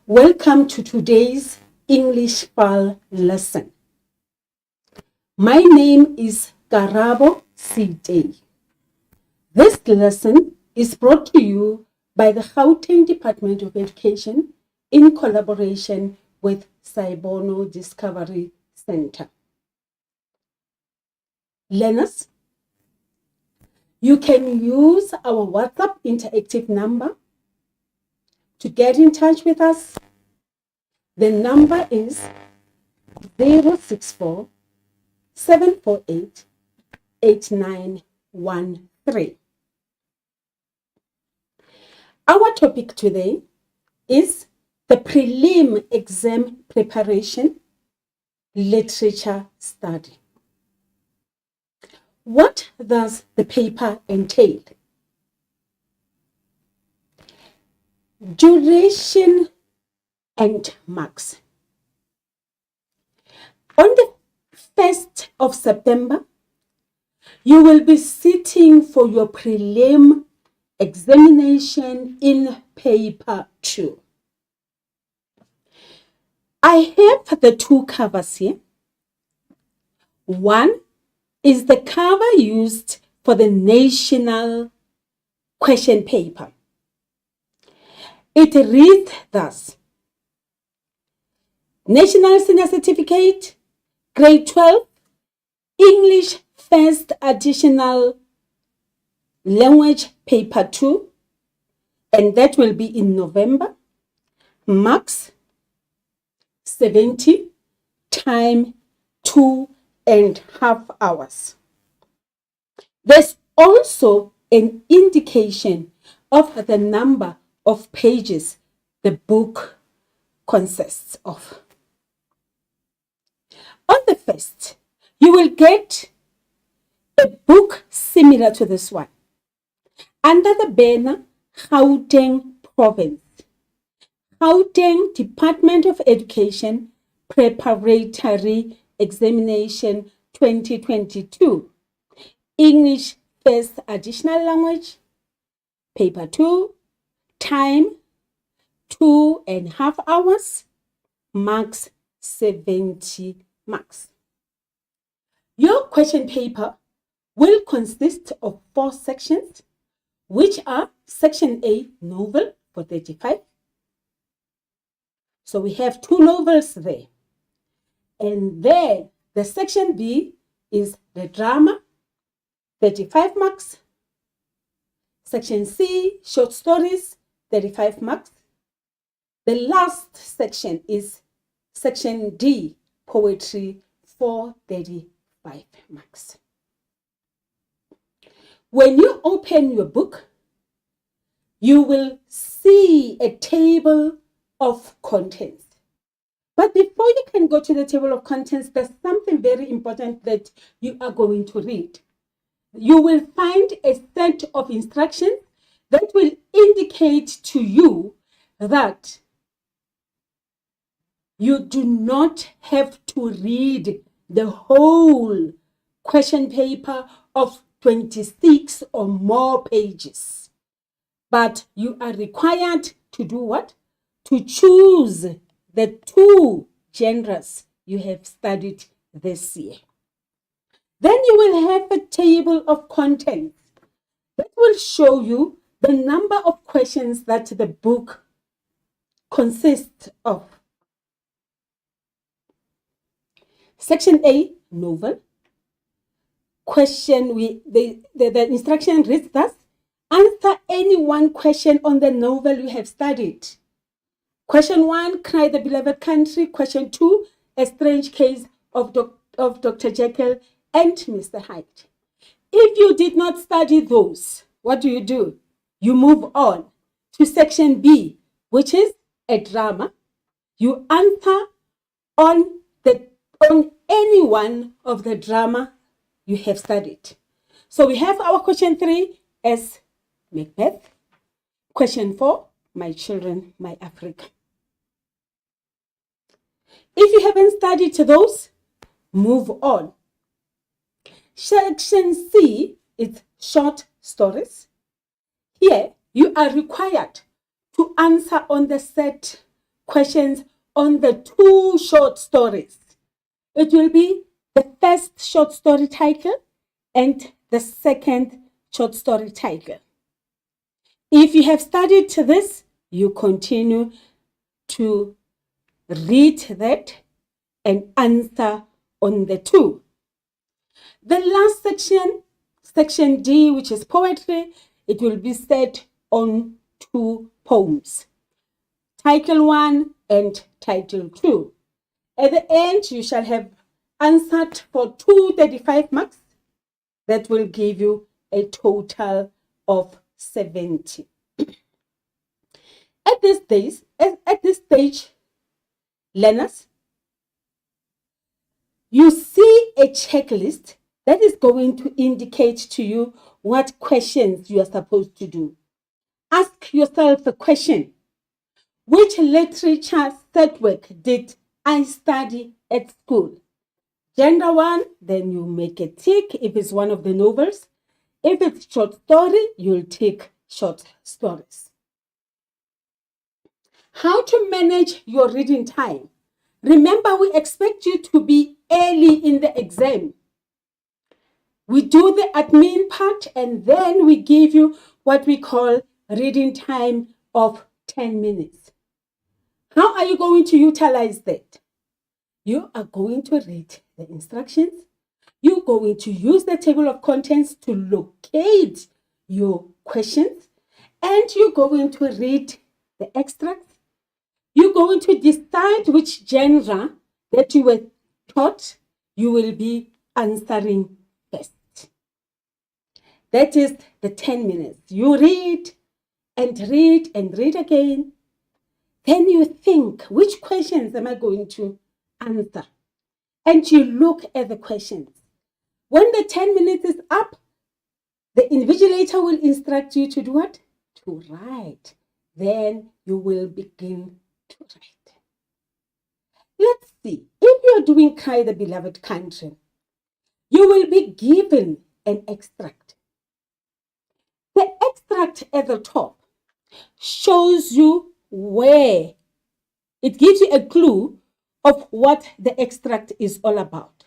Welcome to today's English File lesson. My name is Karabo C.J. This lesson is brought to you by the Gauteng Department of Education in collaboration with Saibono Discovery Center. Learners, you can use our WhatsApp interactive number to get in touch with us. The number is 064 748 8913. Our topic today is the prelim exam preparation literature study. What does the paper entail? Duration and marks. On the 1st of September, you will be sitting for your prelim examination in paper 2. I have the two covers here. One is the cover used for the national question paper. It reads thus: National Senior Certificate, Grade 12, English First Additional Language Paper 2, and that will be in November. Marks 70, time 2.5 hours. There's also an indication of the number of pages the book consists of. On the 1st, you will get a book similar to this one under the banner Gauteng Province, Gauteng Department of Education Preparatory Examination 2022, English First Additional Language, Paper 2, time 2.5 hours, marks 70 marks. Your question paper will consist of 4 sections, which are Section A, novel for 35. So we have 2 novels there. And there, the Section B is the drama, 35 marks. Section C, short stories, 35 marks. The last section is Section D, poetry, for 35 marks. When you open your book, you will see a table of contents. But before you can go to the table of contents, there's something very important that you are going to read. You will find a set of instructions that will indicate to you that you do not have to read the whole question paper of 26 or more pages. But you are required to do what? To choose the 2 genres you have studied this year. Then you will have a table of contents that will show you the number of questions that the book consists of. Section A, novel. The instruction reads thus: answer any one question on the novel you have studied. Question 1, Cry the Beloved Country. Question 2, A Strange Case of Dr. Jekyll and Mr. Hyde. If you did not study those, what do? You move on to Section B, which is a drama. You answer on any one of the drama you have studied. So we have our question 3 as Macbeth. Question 4, My Children, My Africa. If you haven't studied those, move on. Section C is short stories. Here, you are required to answer on the set questions on the 2 short stories. It will be the first short story title and the second short story title. If you have studied this, you continue to read that and answer on the 2. The last section, section D, which is poetry, it will be set on 2 poems, title 1 and title 2. At the end, you shall have answered for 235 marks. That will give you a total of 70. At this stage, learners, you see a checklist that is going to indicate to you what questions you are supposed to do. Ask yourself a question. Which literature set work did I study at school? Gender 1, then you make a tick if it's one of the novels. If it's short story, you'll tick short stories. How to manage your reading time. Remember, we expect you to be early in the exam. We do the admin part and then we give you what we call reading time of 10 minutes. How are you going to utilize that? You are going to read the instructions. You're going to use the table of contents to locate your questions. And you're going to read the extracts. You're going to decide which genre that you were taught you will be answering first. That is the 10 minutes. You read and read and read again. Then you think, which questions am I going to answer? And you look at the questions. When the 10 minutes is up, the invigilator will instruct you to do what? To write. Then you will begin to write. Let's see. If you are doing Cry the Beloved Country, you will be given an extract. The extract at the top shows you where. It gives you a clue of what the extract is all about.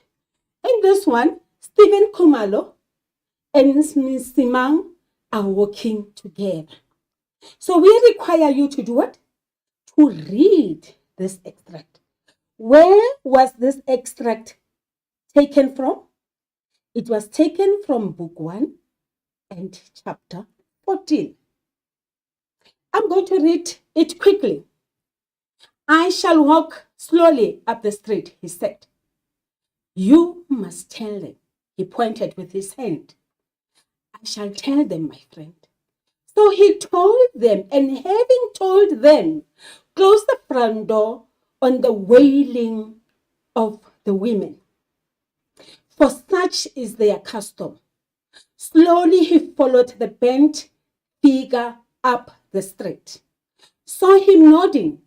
In this one, Stephen Khumalo and Msimang are working together. So we require you to do what? To read this extract. Where was this extract taken from? It was taken from book 1 and chapter 14. I'm going to read it quickly. I shall walk slowly up the street, he said. You must tell them, he pointed with his hand. I shall tell them, my friend. So he told them, and having told them, closed the front door on the wailing of the women. For such is their custom. Slowly he followed the bent figure up the street. Saw him nodding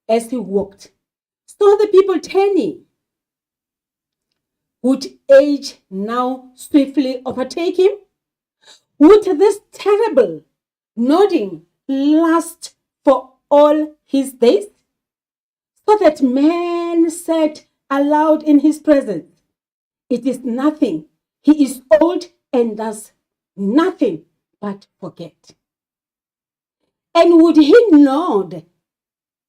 as he walked. Saw the people turning. Would age now swiftly overtake him? Would this terrible nodding last for all his days? So that man said aloud in his presence, it is nothing. He is old and does nothing but forget. And would he nod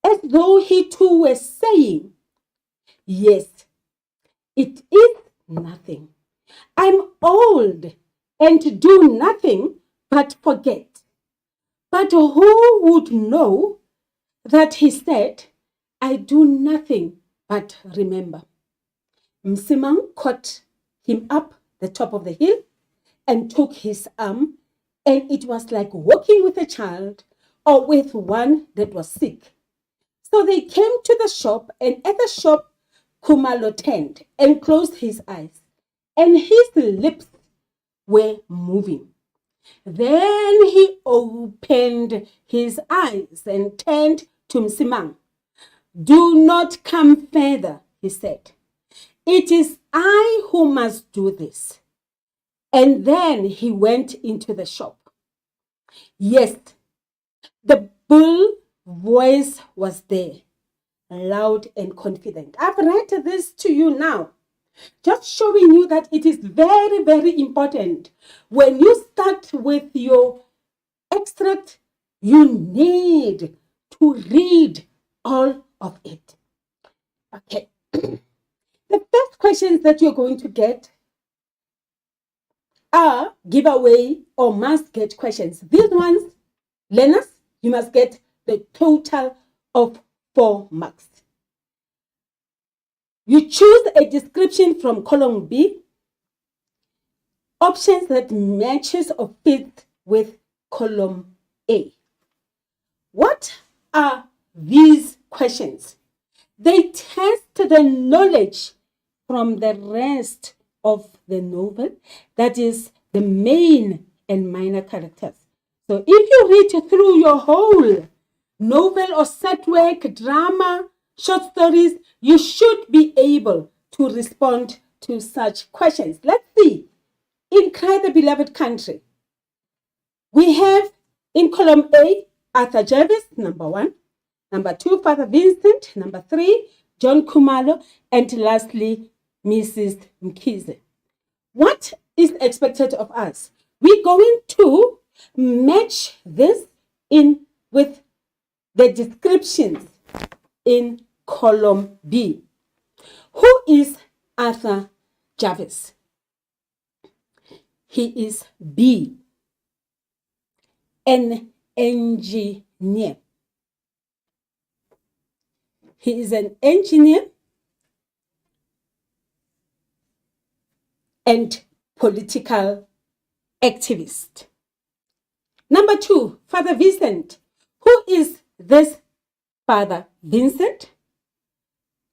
as though he too were saying, yes, it is nothing. I'm old and do nothing but forget. But who would know that he said, I do nothing but remember? Msimang caught him up the top of the hill and took his arm, and it was like walking with a child or with one that was sick. So they came to the shop, and at the shop, Khumalo turned and closed his eyes, and his lips were moving. Then he opened his eyes and turned to Msimang. Do not come further, he said. It is I who must do this. And then he went into the shop. Yes, the bull voice was there. loud and confident. I've read this to you now, just showing you that it is very, very important. When you start with your extract, you need to read all of it. Okay. The first questions that you're going to get are giveaway or must get questions. These ones, learners, you must get the total of 4 marks. You choose a description from column B, options that matches or fit with column A. What are these questions? They test the knowledge from the rest of the novel, that is the main and minor characters. So if you read through your whole novel or set work, drama, short stories, you should be able to respond to such questions. Let's see. In Cry the Beloved Country, we have in column A, Arthur Jervis, number 1. Number 2, Father Vincent. Number 3, John Khumalo. And lastly, Mrs. Mkhize. What is expected of us? We're going to match this in with the descriptions in column B. Who is Arthur Jervis? He is B, an engineer. He is an engineer and political activist. Number 2, Father Vincent. Who is this Father Vincent?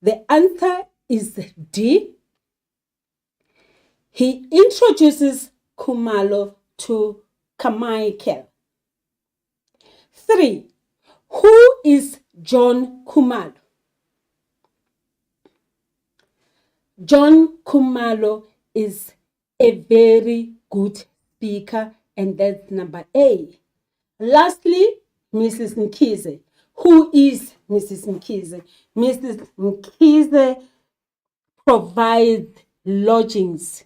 The answer is D. He introduces Khumalo to Carmichael. 3, who is John Khumalo? John Khumalo is a very good speaker, and that's number A. Lastly, Mrs. Mkhize. Who is Mrs. Mkhize? Mrs. Mkhize provides lodgings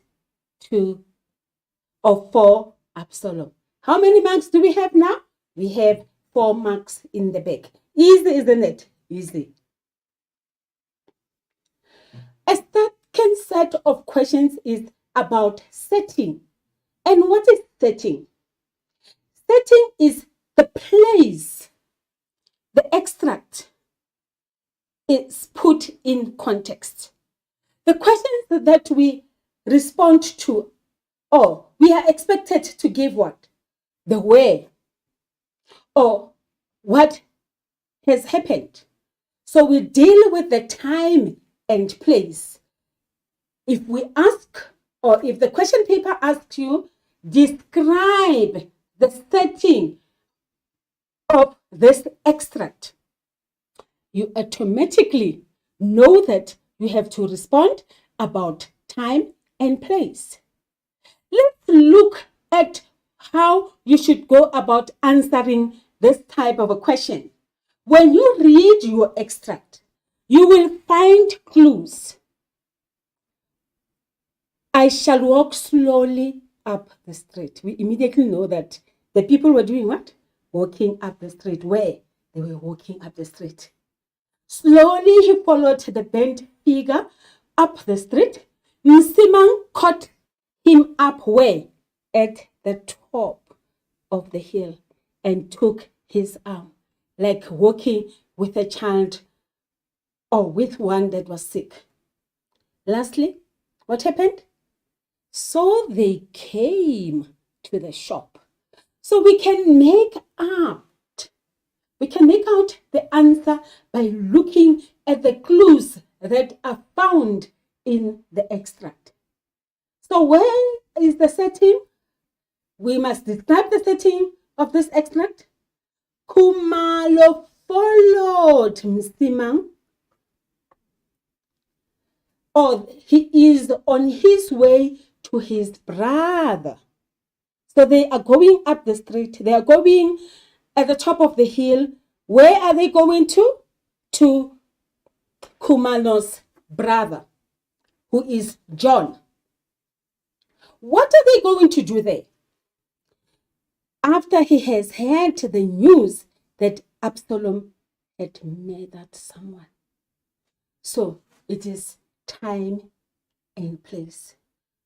for Absalom. How many marks do we have now? We have 4 marks in the back. Easy, isn't it? Easy. A second set of questions is about setting. And what is setting? Setting is the place the extract is put in context. The questions that we respond to, or we are expected to give what? The where, or what has happened. So we deal with the time and place. If we ask, or if the question paper asks you, describe the setting of this extract, you automatically know that you have to respond about time and place. Let's look at how you should go about answering this type of a question. When you read your extract, you will find clues. I shall walk slowly up the street. We immediately know that the people were doing what? Walking up the street. Where? They were walking up the street. Slowly he followed the bent figure up the street. Msimang caught him up where? At the top of the hill, and took his arm, like walking with a child or with one that was sick. Lastly, what happened? So they came to the shop. So we can make out the answer by looking at the clues that are found in the extract. So where is the setting? We must describe the setting of this extract. Khumalo followed Msimang, or he is on his way to his brother. So they are going up the street. They are going at the top of the hill. Where are they going to? To Khumalo's brother, who is John. What are they going to do there? After he has heard the news that Absalom had murdered someone. So it is time and place.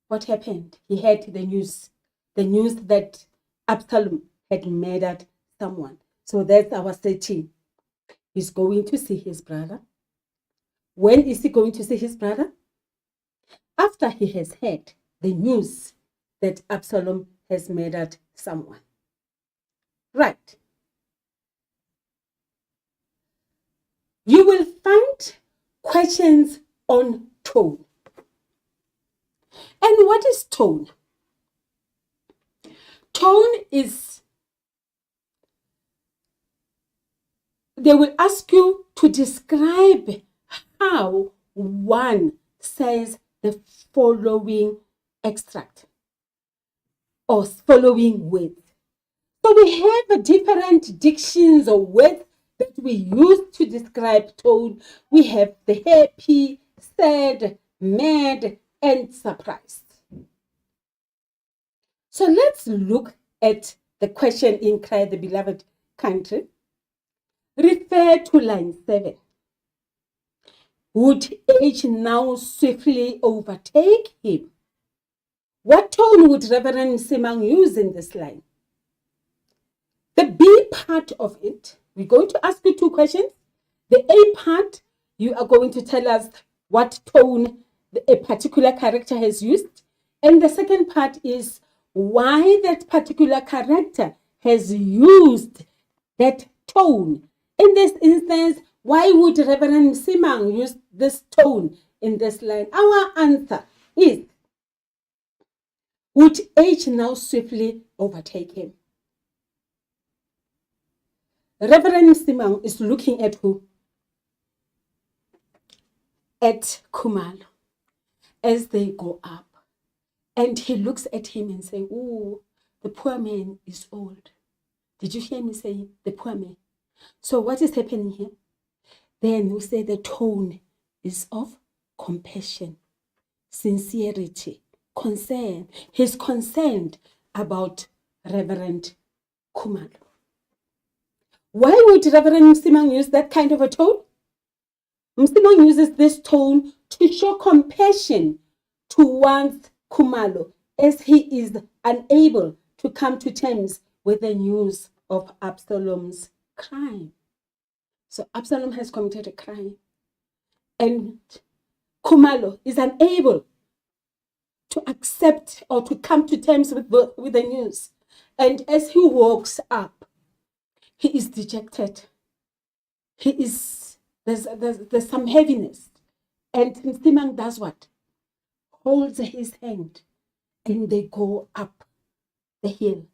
What happened? He heard the news that Absalom had murdered someone. So that's our setting. He's going to see his brother. When is he going to see his brother? After he has heard the news that Absalom has murdered someone. Right. You will find questions on tone. And what is tone? Tone is, they will ask you to describe how one says the following extract or following words. So we have different dictions or words that we use to describe tone. We have the happy, sad, mad, and surprised. So let's look at the question in Cry the Beloved Country. Refer to line 7. Would age now swiftly overtake him? What tone would Reverend Simang use in this line? The B part of it, we're going to ask you 2 questions. The A part, you are going to tell us what tone a particular character has used. And the second part is why that particular character has used that tone. In this instance, why would Reverend Simang use this tone in this line? Our answer is, would age now swiftly overtake him? Reverend Simang is looking at who? At Khumalo as they go up. And he looks at him and says, oh, the poor man is old. Did you hear me say the poor man? So what is happening here? Then we say the tone is of compassion, sincerity, concern. He's concerned about Reverend Khumalo. Why would Reverend Simang use that kind of a tone? Simang uses this tone to show compassion towards Khumalo as he is unable to come to terms with the news of Absalom's crime. So Absalom has committed a crime and Khumalo is unable to accept or to come to terms with the news. And as he walks up, he is dejected. There's some heaviness. And Simang does what? Holds his hand and they go up the hill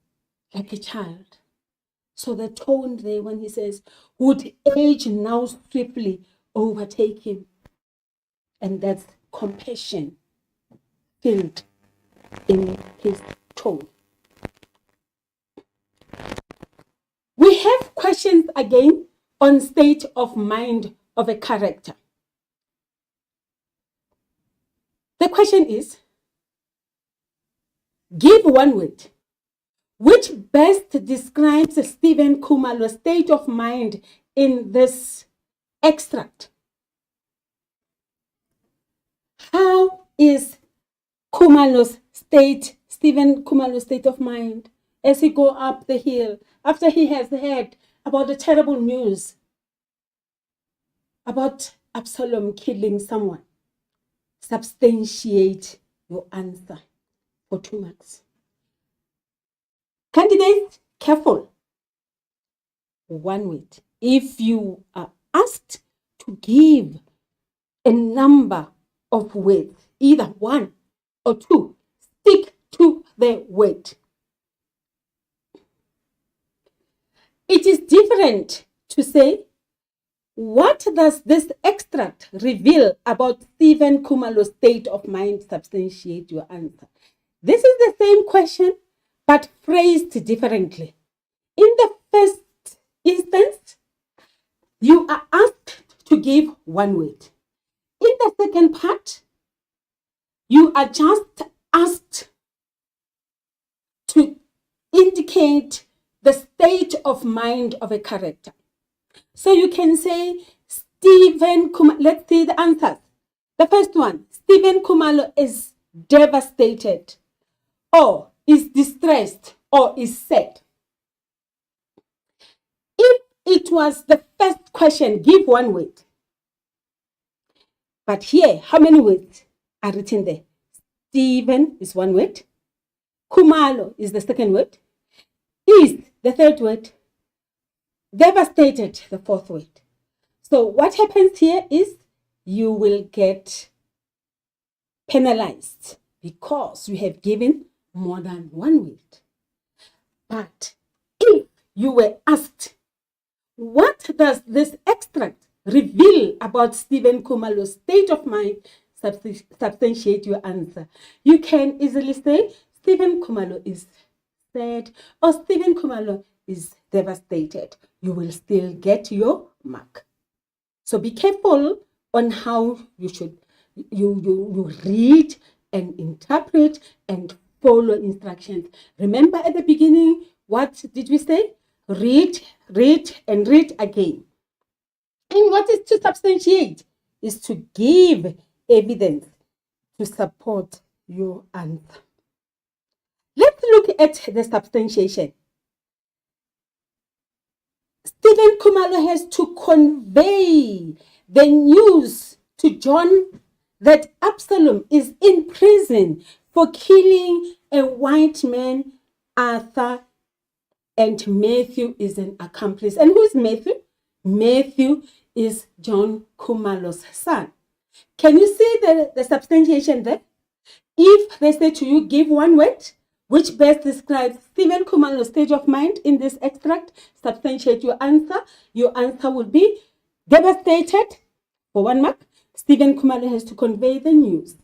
like a child. So the tone there when he says, would age now swiftly overtake him? And that's compassion filled in his tone. We have questions again on state of mind of a character. The question is, give one word which best describes Stephen Khumalo's state of mind in this extract. How is Stephen Khumalo's state of mind as he go up the hill after he has heard about the terrible news about Absalom killing someone? Substantiate your answer for 2 marks. Candidates, careful. One word. If you are asked to give a number of words, either 1 or 2, stick to the word. It is different to say, what does this extract reveal about Stephen Khumalo's state of mind? Substantiate your answer. This is the same question, but phrased differently. In the first instance, you are asked to give one word. second part, you are just asked to indicate the state of mind of a character. So you can say, Stephen Khumalo, let's see the answers. The first one, Stephen Khumalo is devastated, or is distressed, or is sad. If it was the first question, give one word. But here, how many words are written there? Stephen is one word. Khumalo is the second word. Is the third word. Devastated, the fourth word. So what happens here is you will get penalized because you have given more than one word. But if you were asked, what does this extract reveal about Stephen Khumalo's state of mind, substantiate your answer. You can easily say, Stephen Khumalo is sad, or Stephen Khumalo is devastated. You will still get your mark. So be careful on how you should you read and interpret and follow instructions. Remember at the beginning, what did we say? Read, and read again. And what is to substantiate? Is to give evidence to support your answer. Let's look at the substantiation. Stephen Khumalo has to convey the news to John that Absalom is in prison for killing a white man, Arthur, and Matthew is an accomplice. And who is Matthew? Matthew is John Khumalo's son. Can you see the substantiation there? If they say to you, give one word, which best describes Stephen Khumalo's state of mind in this extract, substantiate your answer. Your answer will be devastated, for 1 mark. Stephen Khumalo has to convey the news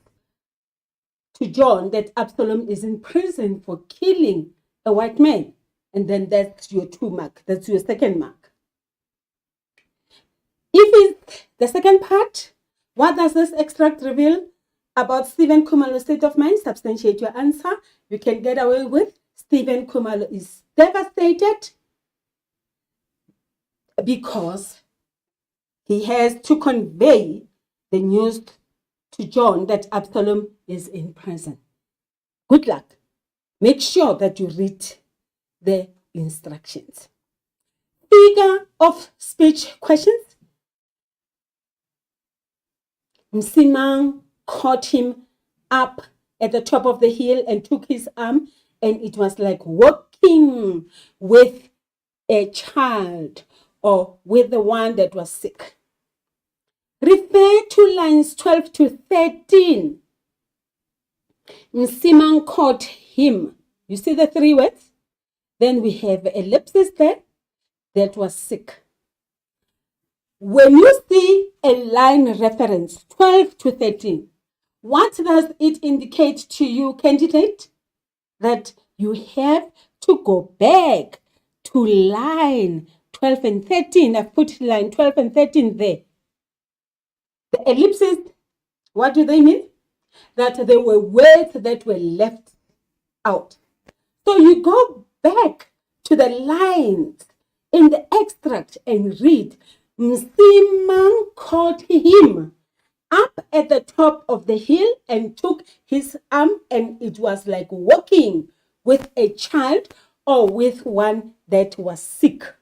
to John that Absalom is in prison for killing a white man. And then that's your 2 mark. That's your 2nd mark. If it's the second part, what does this extract reveal about Stephen Khumalo's state of mind? Substantiate your answer. You can get away with Stephen Khumalo is devastated because he has to convey the news to John that Absalom is in prison. Good luck. Make sure that you read the instructions. Figure of speech questions. Msimang caught him up at the top of the hill and took his arm, and it was like walking with a child or with the one that was sick. Refer to lines 12 to 13. Msimang caught him. You see the 3 words? Then we have ellipsis there. That was sick. When you see a line reference 12 to 13, what does it indicate to you, candidate? That you have to go back to line 12 and 13. I've put line 12 and 13 there. The ellipses, what do they mean? That there were words that were left out. So you go back to the lines in the extract and read, Msimang caught him up at the top of the hill and took his arm, and it was like walking with a child or with one that was sick.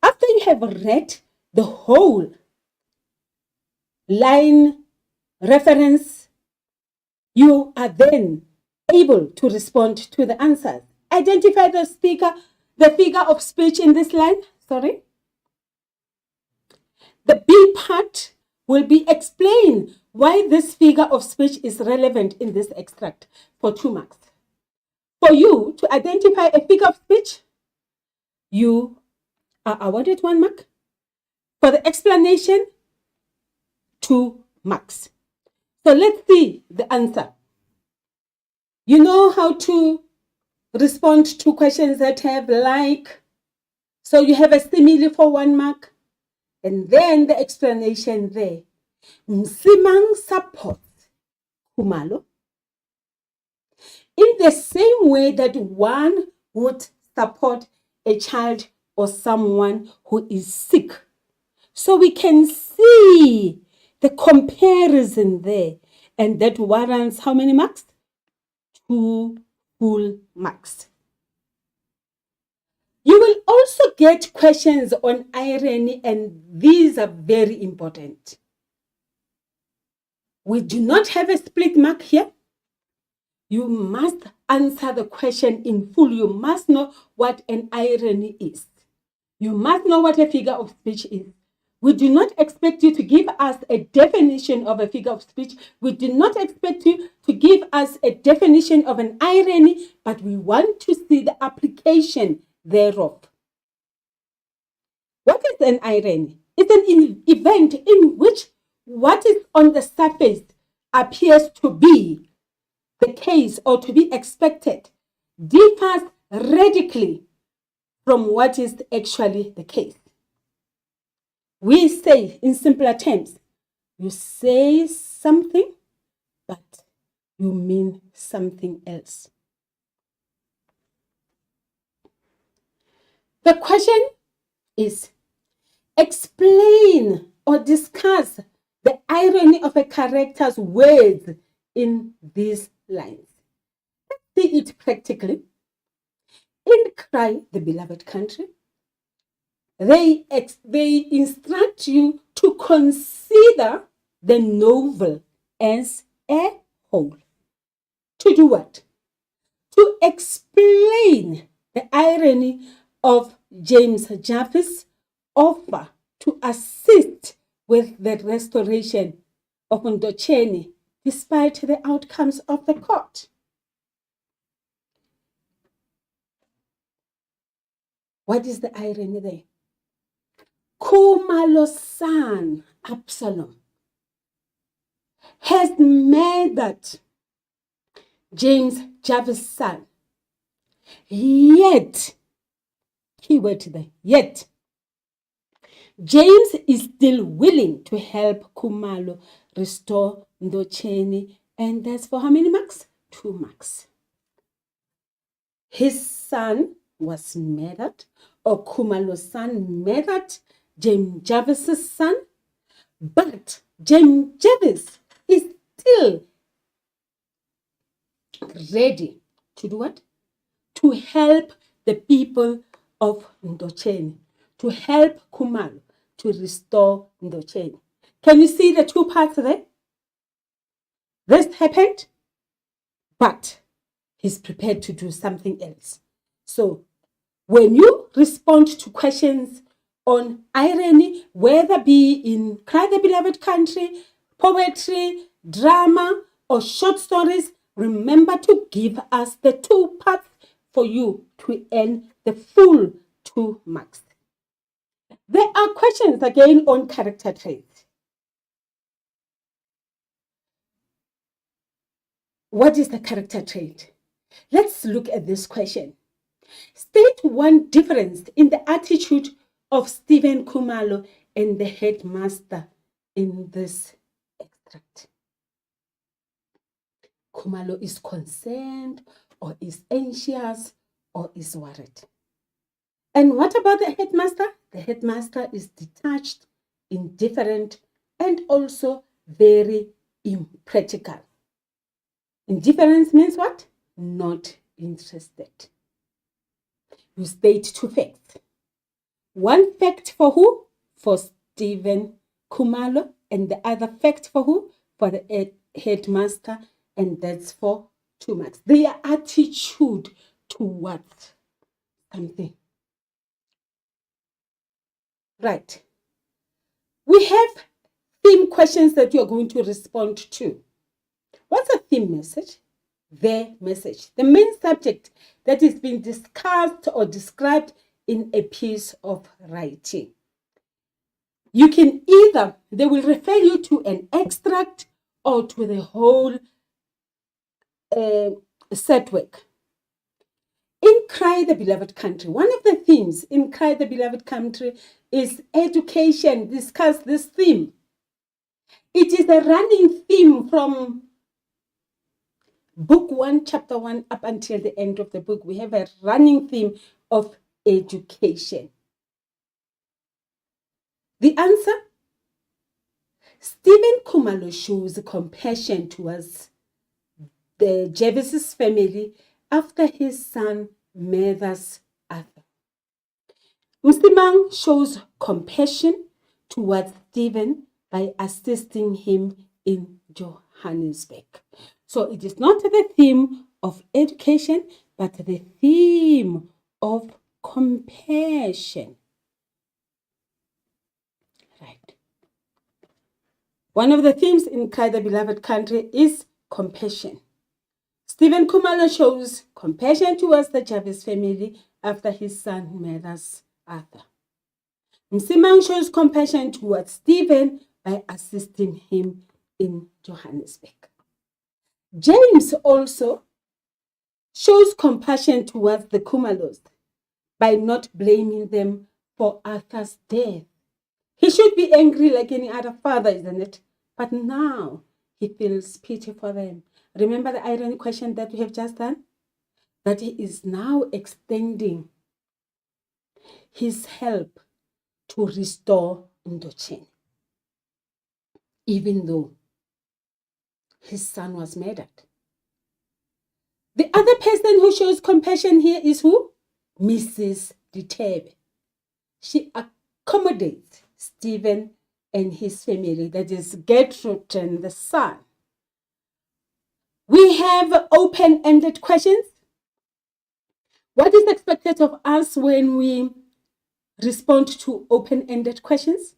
After you have read the whole line reference, you are then able to respond to the answers. Identify the figure of speech in this line. The B part will be explain why this figure of speech is relevant in this extract for 2 marks. For you to identify a figure of speech, you are awarded 1 mark. For the explanation, 2 marks. So let's see the answer. You know how to respond to questions that have like. So you have a simile for 1 mark. And then the explanation there. Msimang supports Khumalo in the same way that one would support a child or someone who is sick. So we can see the comparison there, and that warrants how many marks? 2 full marks. You will also get questions on irony, and these are very important. We do not have a split mark here. You must answer the question in full. You must know what an irony is. You must know what a figure of speech is. We do not expect you to give us a definition of a figure of speech. We do not expect you to give us a definition of an irony, but we want to see the application thereof. What is an irony? It's an event in which what is on the surface appears to be the case or to be expected differs radically from what is actually the case. We say, in simpler terms, you say something, but you mean something else. The question is, explain or discuss the irony of a character's words in these lines. Let's see it practically. In Cry the Beloved Country, they instruct you to consider the novel as a whole. To do what? To explain the irony of James Jarvis' offer to assist with the restoration of Ndocheni despite the outcomes of the court. What is the irony there? Khumalo's son, Absalom, has murdered James Jarvis' son. Yet, keyword there, yet, James is still willing to help Khumalo restore Ndocheni, and that's for how many marks? 2 marks. His son was murdered, or Khumalo's son murdered James Jarvis' son, but James Jarvis is still ready to do what? To help the people of Ndocheni, to help Khumalo to restore Ndocheni. Can you see the 2 parts there? This happened, but he's prepared to do something else. So when you respond to questions on irony, whether be in Cry the Beloved Country, poetry, drama, or short stories, remember to give us the 2 parts for you to earn the full 2 marks. There are questions again on character traits. What is the character trait? Let's look at this question. State one difference in the attitude of Stephen Khumalo and the headmaster in this extract. Khumalo is concerned, or is anxious, or is worried. And what about the headmaster? The headmaster is detached, indifferent, and also very impractical. Indifference means what? Not interested. You state 2 facts. 1 fact for who? For Stephen Khumalo, and the other fact for who? For the headmaster, and that's for 2 marks. Their attitude towards something. Right. We have theme questions that you're going to respond to. What's a theme message? The message, the main subject that is being discussed or described in a piece of writing. You can either, they will refer you to an extract or to the whole set work. In Cry the Beloved Country, one of the themes in Cry the Beloved Country is education. Discuss this theme. It is a running theme from book 1, chapter 1, up until the end of the book. We have a running theme of education. The answer? Stephen Khumalo shows compassion towards the Jervis's family after his son murders Arthur. Msimang shows compassion towards Stephen by assisting him in Johannesburg. So it is not the theme of education, but the theme of compassion. Right. One of the themes in Cry the Beloved Country is compassion. Stephen Khumalo shows compassion towards the Jervis family after his son murders Arthur. Msimang shows compassion towards Stephen by assisting him in Johannesburg. James also shows compassion towards the Khumalos by not blaming them for Arthur's death. He should be angry like any other father, isn't it? But now he feels pity for them. Remember the irony question that we have just done? That he is now extending his help to restore Ndocheni, even though his son was murdered. The other person who shows compassion here is who? Mrs. Ditebe. She accommodates Stephen and his family, that is Gertrude and the son. We have open-ended questions. What is expected of us when we respond to open-ended questions?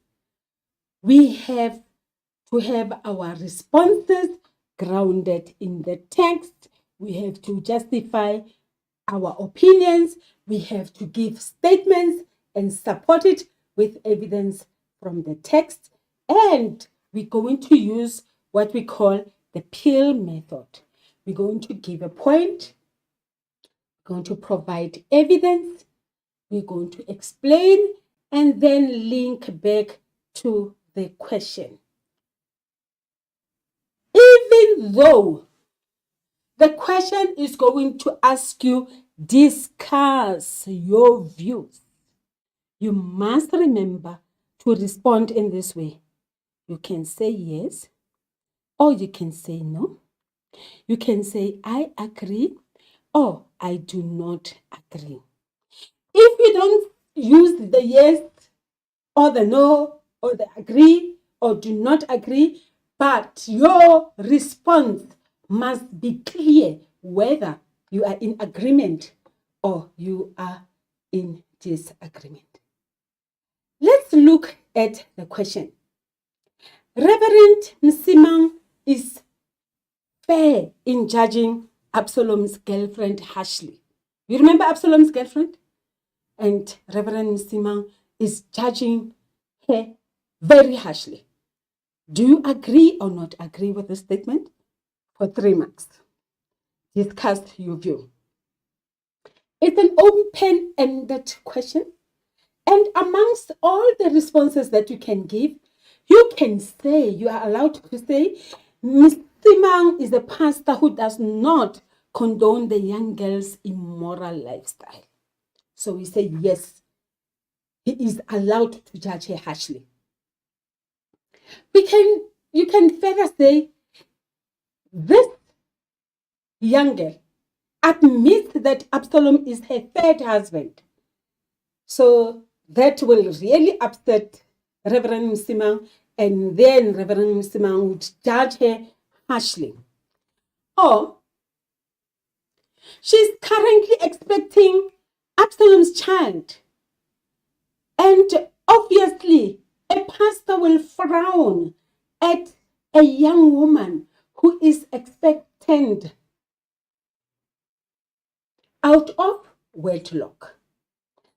We have to have our responses grounded in the text. We have to justify our opinions. We have to give statements and support it with evidence from the text. And we're going to use what we call the PIL method. We're going to give a point. We're going to provide evidence. We're going to explain and then link back to the question. Even though the question is going to ask you, discuss your views, you must remember to respond in this way. You can say yes, or you can say no. You can say, I agree, or I do not agree. If you don't use the yes, or the no, or the agree, or do not agree, but your response must be clear whether you are in agreement or you are in disagreement. Let's look at the question. Reverend Msimang is fair in judging Absalom's girlfriend harshly. You remember Absalom's girlfriend? And Reverend Msimang is judging her very harshly. Do you agree or not agree with the statement? For 3 marks. Discuss your view. It's an open-ended question. And amongst all the responses that you can give, you can say, you are allowed to say, Mr. Msimang is a pastor who does not condone the young girl's immoral lifestyle. So we say, yes, he is allowed to judge her harshly. You can further say, this young girl admits that Absalom is her third husband. So that will really upset Reverend Msimang, and then Reverend Msimang would judge her harshly. Or she's currently expecting Absalom's child, and obviously a pastor will frown at a young woman who is expectant out of wedlock.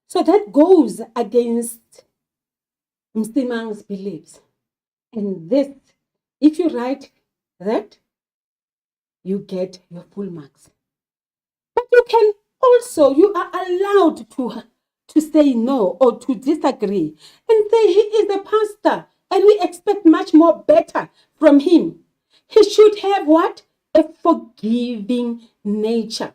So that goes against Msimang's beliefs. And this, if you write that, you get your full marks. But you are allowed to say no or to disagree and say he is a pastor and we expect much more better from him. He should have what? A forgiving nature.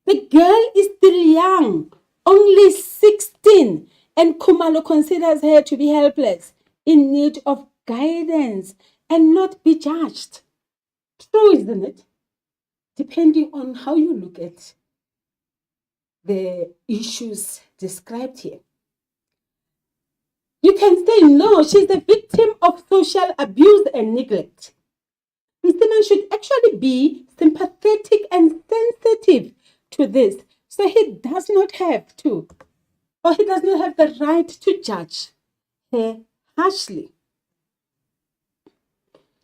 The girl is still young, only 16, and Khumalo considers her to be helpless, in need of guidance, and not be judged. True, isn't it? Depending on how you look at the issues described here. You can say, no, she's a victim of social abuse and neglect. Mr. Man should actually be sympathetic and sensitive to this. So he does not have to, or he does not have the right to judge her harshly.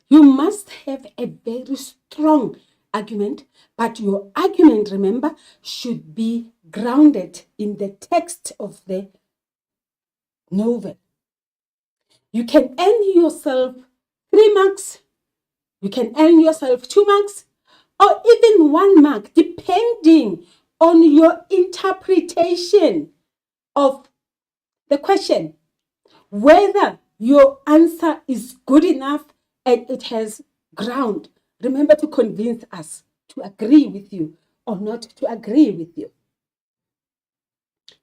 You must have a very strong argument, but your argument, remember, should be grounded in the text of the novel. You can earn yourself 3 marks, you can earn yourself 2 marks, or even 1 mark, depending on your interpretation of the question, whether your answer is good enough and it has ground. Remember to convince us to agree with you or not to agree with you.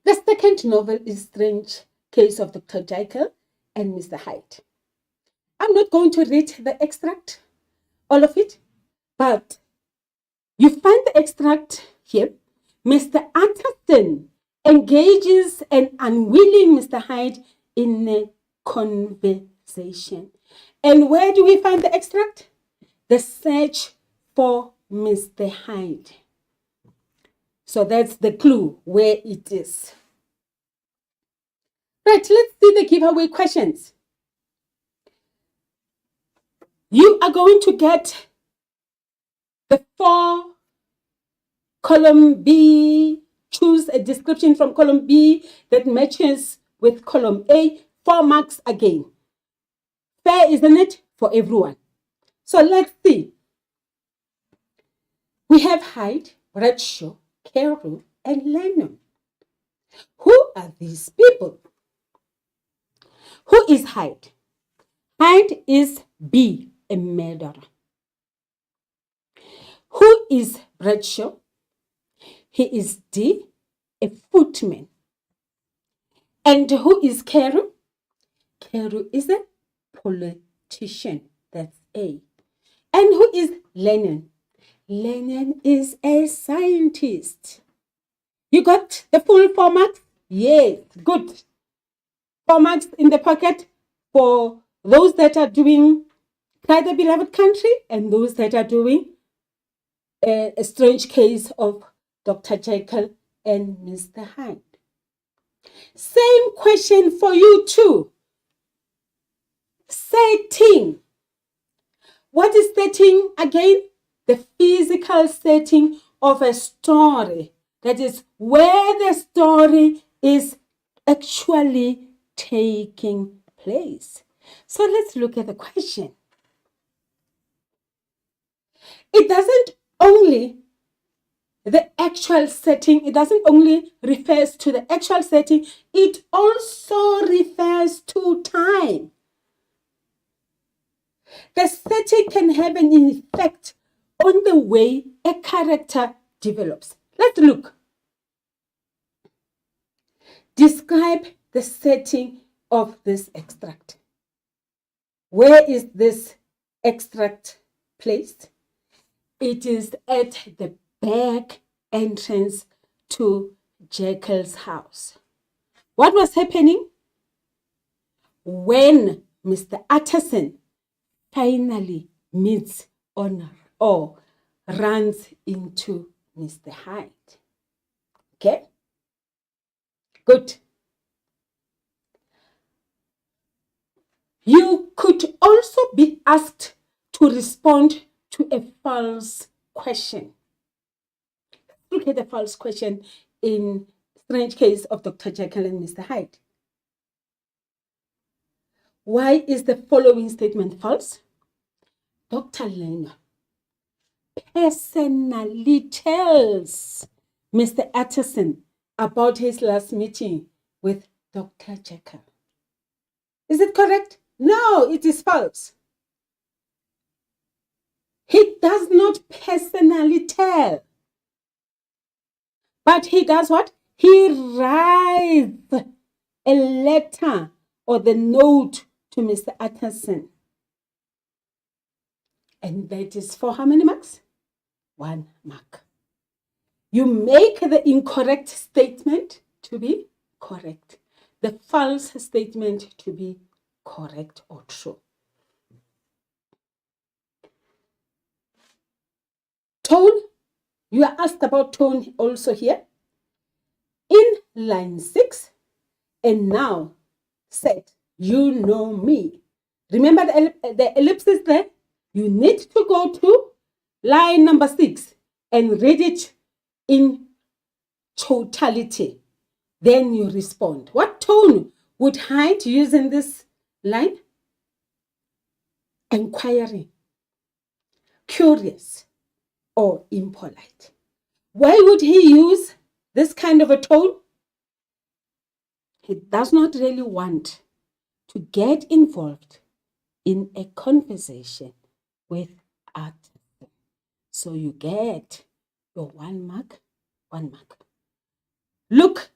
The second novel is Strange Case of Dr. Jekyll and Mr. Hyde. I'm not going to read the extract, all of it, but you find the extract here. Mr. Utterson engages an unwilling Mr. Hyde in a conversation. And where do we find the extract? The search for Mr. Hyde. So that's the clue where it is. Right, let's see the giveaway questions. You are going to get the 4 column B, choose a description from column B that matches with column A, 4 marks again. Fair, isn't it, for everyone? So let's see. We have Hyde, Bradshaw, Carew, and Lennon. Who are these people? Who is Hyde? Hyde is B, a murderer. Who is Bradshaw? He is D, a footman. And who is Carew? Carew is a politician. That's A. And who is Lennon? Lennon is a scientist. You got the full 4 marks? Yes, good. 4 marks in the pocket for those that are doing Cry the Beloved Country and those that are doing A Strange Case of Dr. Jekyll and Mr. Hyde. Same question for you too. Setting. What is setting again? The physical setting of a story. That is where the story is actually taking place. So let's look at the question. It doesn't only the actual setting, it doesn't only refers to the actual setting, it also refers to time. The setting can have an effect on the way a character develops. Let's look. Describe the setting of this extract. Where is this extract placed? It is at the back entrance to Jekyll's house. What was happening? When Mr. Utterson finally meets on or runs into Mr. Hyde. Okay? Good. You could also be asked to respond to a false question. Look at the false question in Strange Case of Dr. Jekyll and Mr. Hyde. Why is the following statement false? Dr. Lennon personally tells Mr. Utterson about his last meeting with Dr. Jekyll. Is it correct? No, it is false. He does not personally tell. But he does what? He writes a letter or the note to Mr. Utterson. And that is for how many marks? 1 mark. You make the incorrect statement to be correct. The false statement to be correct or true. Tone. You are asked about tone also here. In line 6, and now said, you know me. Remember the ellipsis there? You need to go to line number 6 and read it in totality. Then you respond. What tone would Hyde use in this line? Inquiring, curious, or impolite. Why would he use this kind of a tone? He does not really want to get involved in a conversation with Utterson. So you get your 1 mark, 1 mark. Look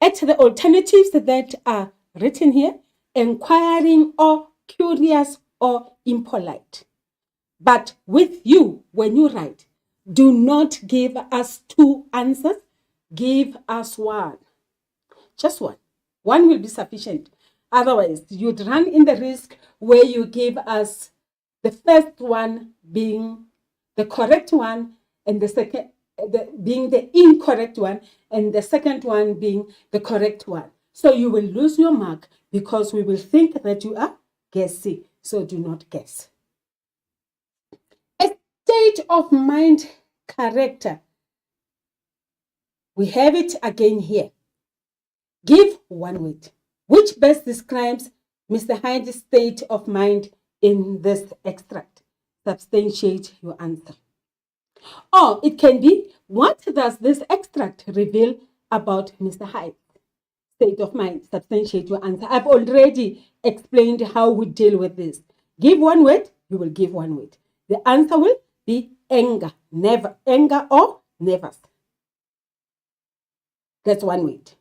at the alternatives that are written here: inquiring or curious or impolite. But with you, when you write, do not give us 2 answers, give us 1. Just 1. 1 will be sufficient. Otherwise, you'd run in the risk where you give us the first one being the correct one and the second being the incorrect one and the second one being the correct one. So you will lose your mark because we will think that you are guessing. So do not guess. A state of mind character. We have it again here. Give 1 word. Which best describes Mr. Hyde's state of mind in this extract? Substantiate your answer. Or it can be, what does this extract reveal about Mr. Hyde's state of mind? Substantiate your answer. I've already explained how we deal with this. Give 1 word, you will give 1 word. The answer will be anger, never, anger or nervous. That's 1 word.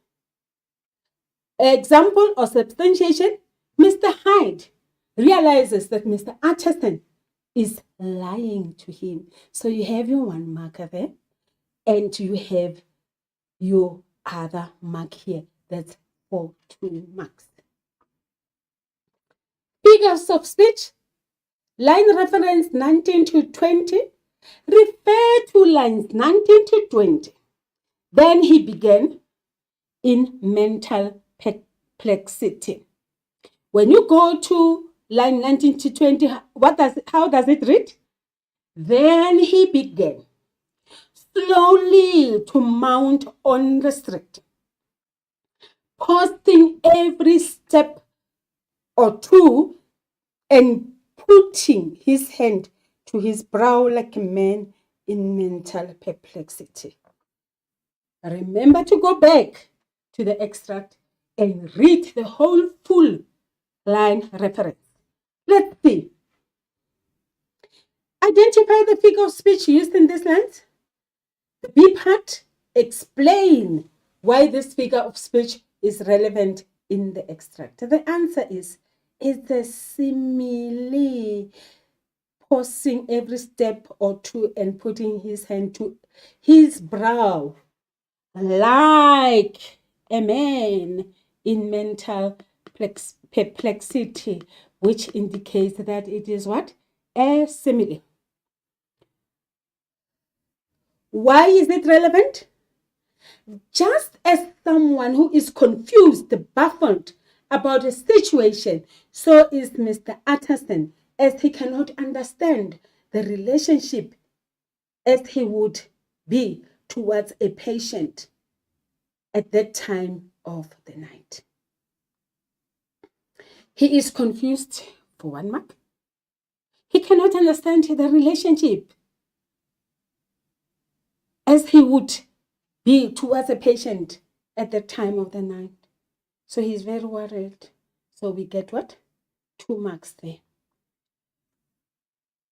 Example or substantiation: Mr. Hyde realizes that Mr. Utterson is lying to him. So you have your 1 marker there, and you have your other mark here. That's for 2 marks. Figures of speech. Line reference 19 to 20. Refer to lines 19 to 20. Then he began in mental perplexity. When you go to line 19 to 20, how does it read? Then he began slowly to mount unrestricted, pausing every step or 2 and putting his hand to his brow like a man in mental perplexity. Remember to go back to the extract and read the whole full line reference. Let's see. Identify the figure of speech used in this lines. The B part, explain why this figure of speech is relevant in the extract. The answer is, it's a simile, pausing every step or 2 and putting his hand to his brow like a man in mental perplexity, which indicates that it is what? A simile. Why is it relevant? Just as someone who is confused, baffled about a situation, so is Mr. Utterson, as he cannot understand the relationship as he would be towards a patient at that time of the night. He is confused for 1 mark. He cannot understand the relationship as he would be towards a patient at the time of the night. So he's very worried. So we get what? 2 marks there.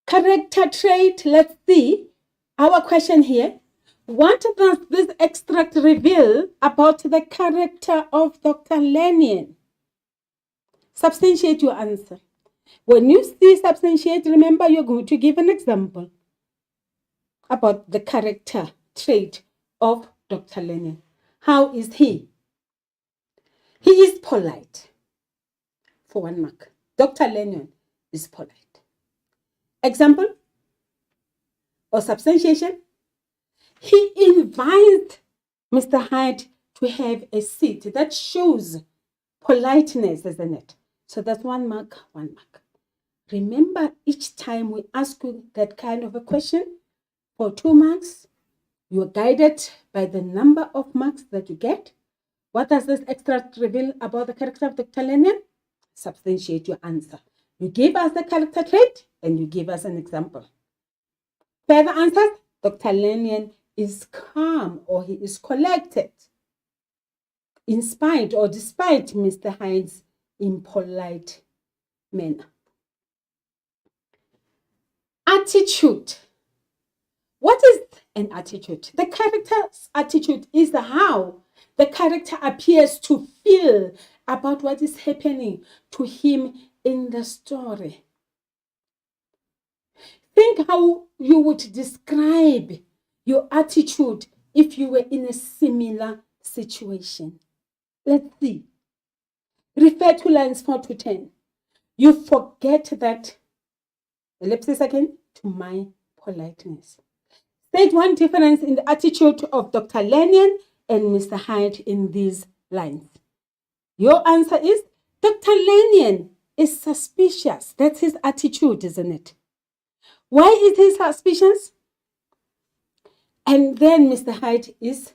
Character trait, let's see our question here. What does this extract reveal about the character of Dr. Lennian? Substantiate your answer. When you see substantiate, remember you're going to give an example about the character trait of Dr. Lennian. How is he? He is polite. For 1 mark. Dr. Lennian is polite. Example or substantiation. He invites Mr. Hyde to have a seat. That shows politeness, isn't it? So that's 1 mark, 1 mark. Remember, each time we ask you that kind of a question for 2 marks, you are guided by the number of marks that you get. What does this extract reveal about the character of Dr. Lennian? Substantiate your answer. You give us the character trait and you give us an example. Further answers, Dr. Lennian is calm or he is collected in spite or despite Mr. Hyde's impolite manner. Attitude. What is an attitude? The character's attitude is how the character appears to feel about what is happening to him in the story. Think how you would describe your attitude if you were in a similar situation. Let's see. Refer to lines 4 to 10. You forget that, ellipsis again, to my politeness. State one difference in the attitude of Dr. Lennian and Mr. Hyde in these lines. Your answer is Dr. Lennian is suspicious. That's his attitude, isn't it? Why is he suspicious? And then Mr. Hyde is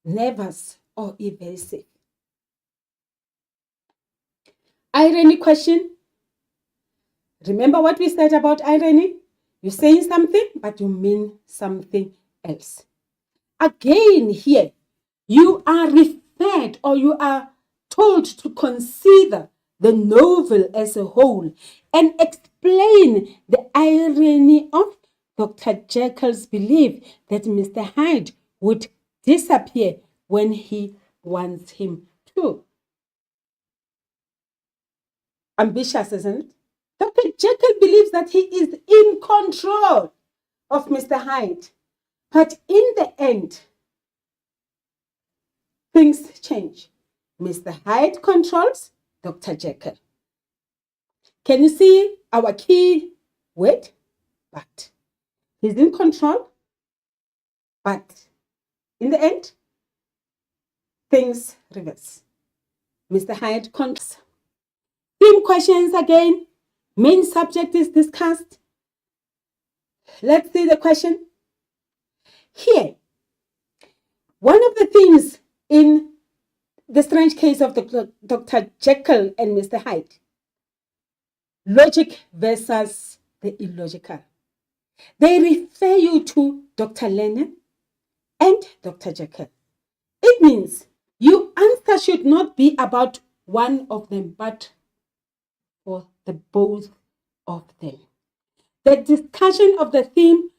nervous or evasive. Irony question. Remember what we said about irony? You're saying something, but you mean something else. Again, here, you are referred or you are told to consider the novel as a whole and explain the irony of Dr. Jekyll's belief that Mr. Hyde would disappear when he wants him to. Ambitious, isn't it? Dr. Jekyll believes that he is in control of Mr. Hyde. But in the end, things change. Mr. Hyde controls Dr. Jekyll. Can you see our key word? But. He's in control, but in the end, things reverse. Mr. Hyde controls. Theme questions again. Main subject is discussed. Let's see the question. Here, one of the themes in The Strange Case of Dr. Jekyll and Mr. Hyde, logic versus the illogical. They refer you to Dr. Lennian and Dr. Jekyll. It means your answer should not be about one of them, but for the both of them. The discussion of the theme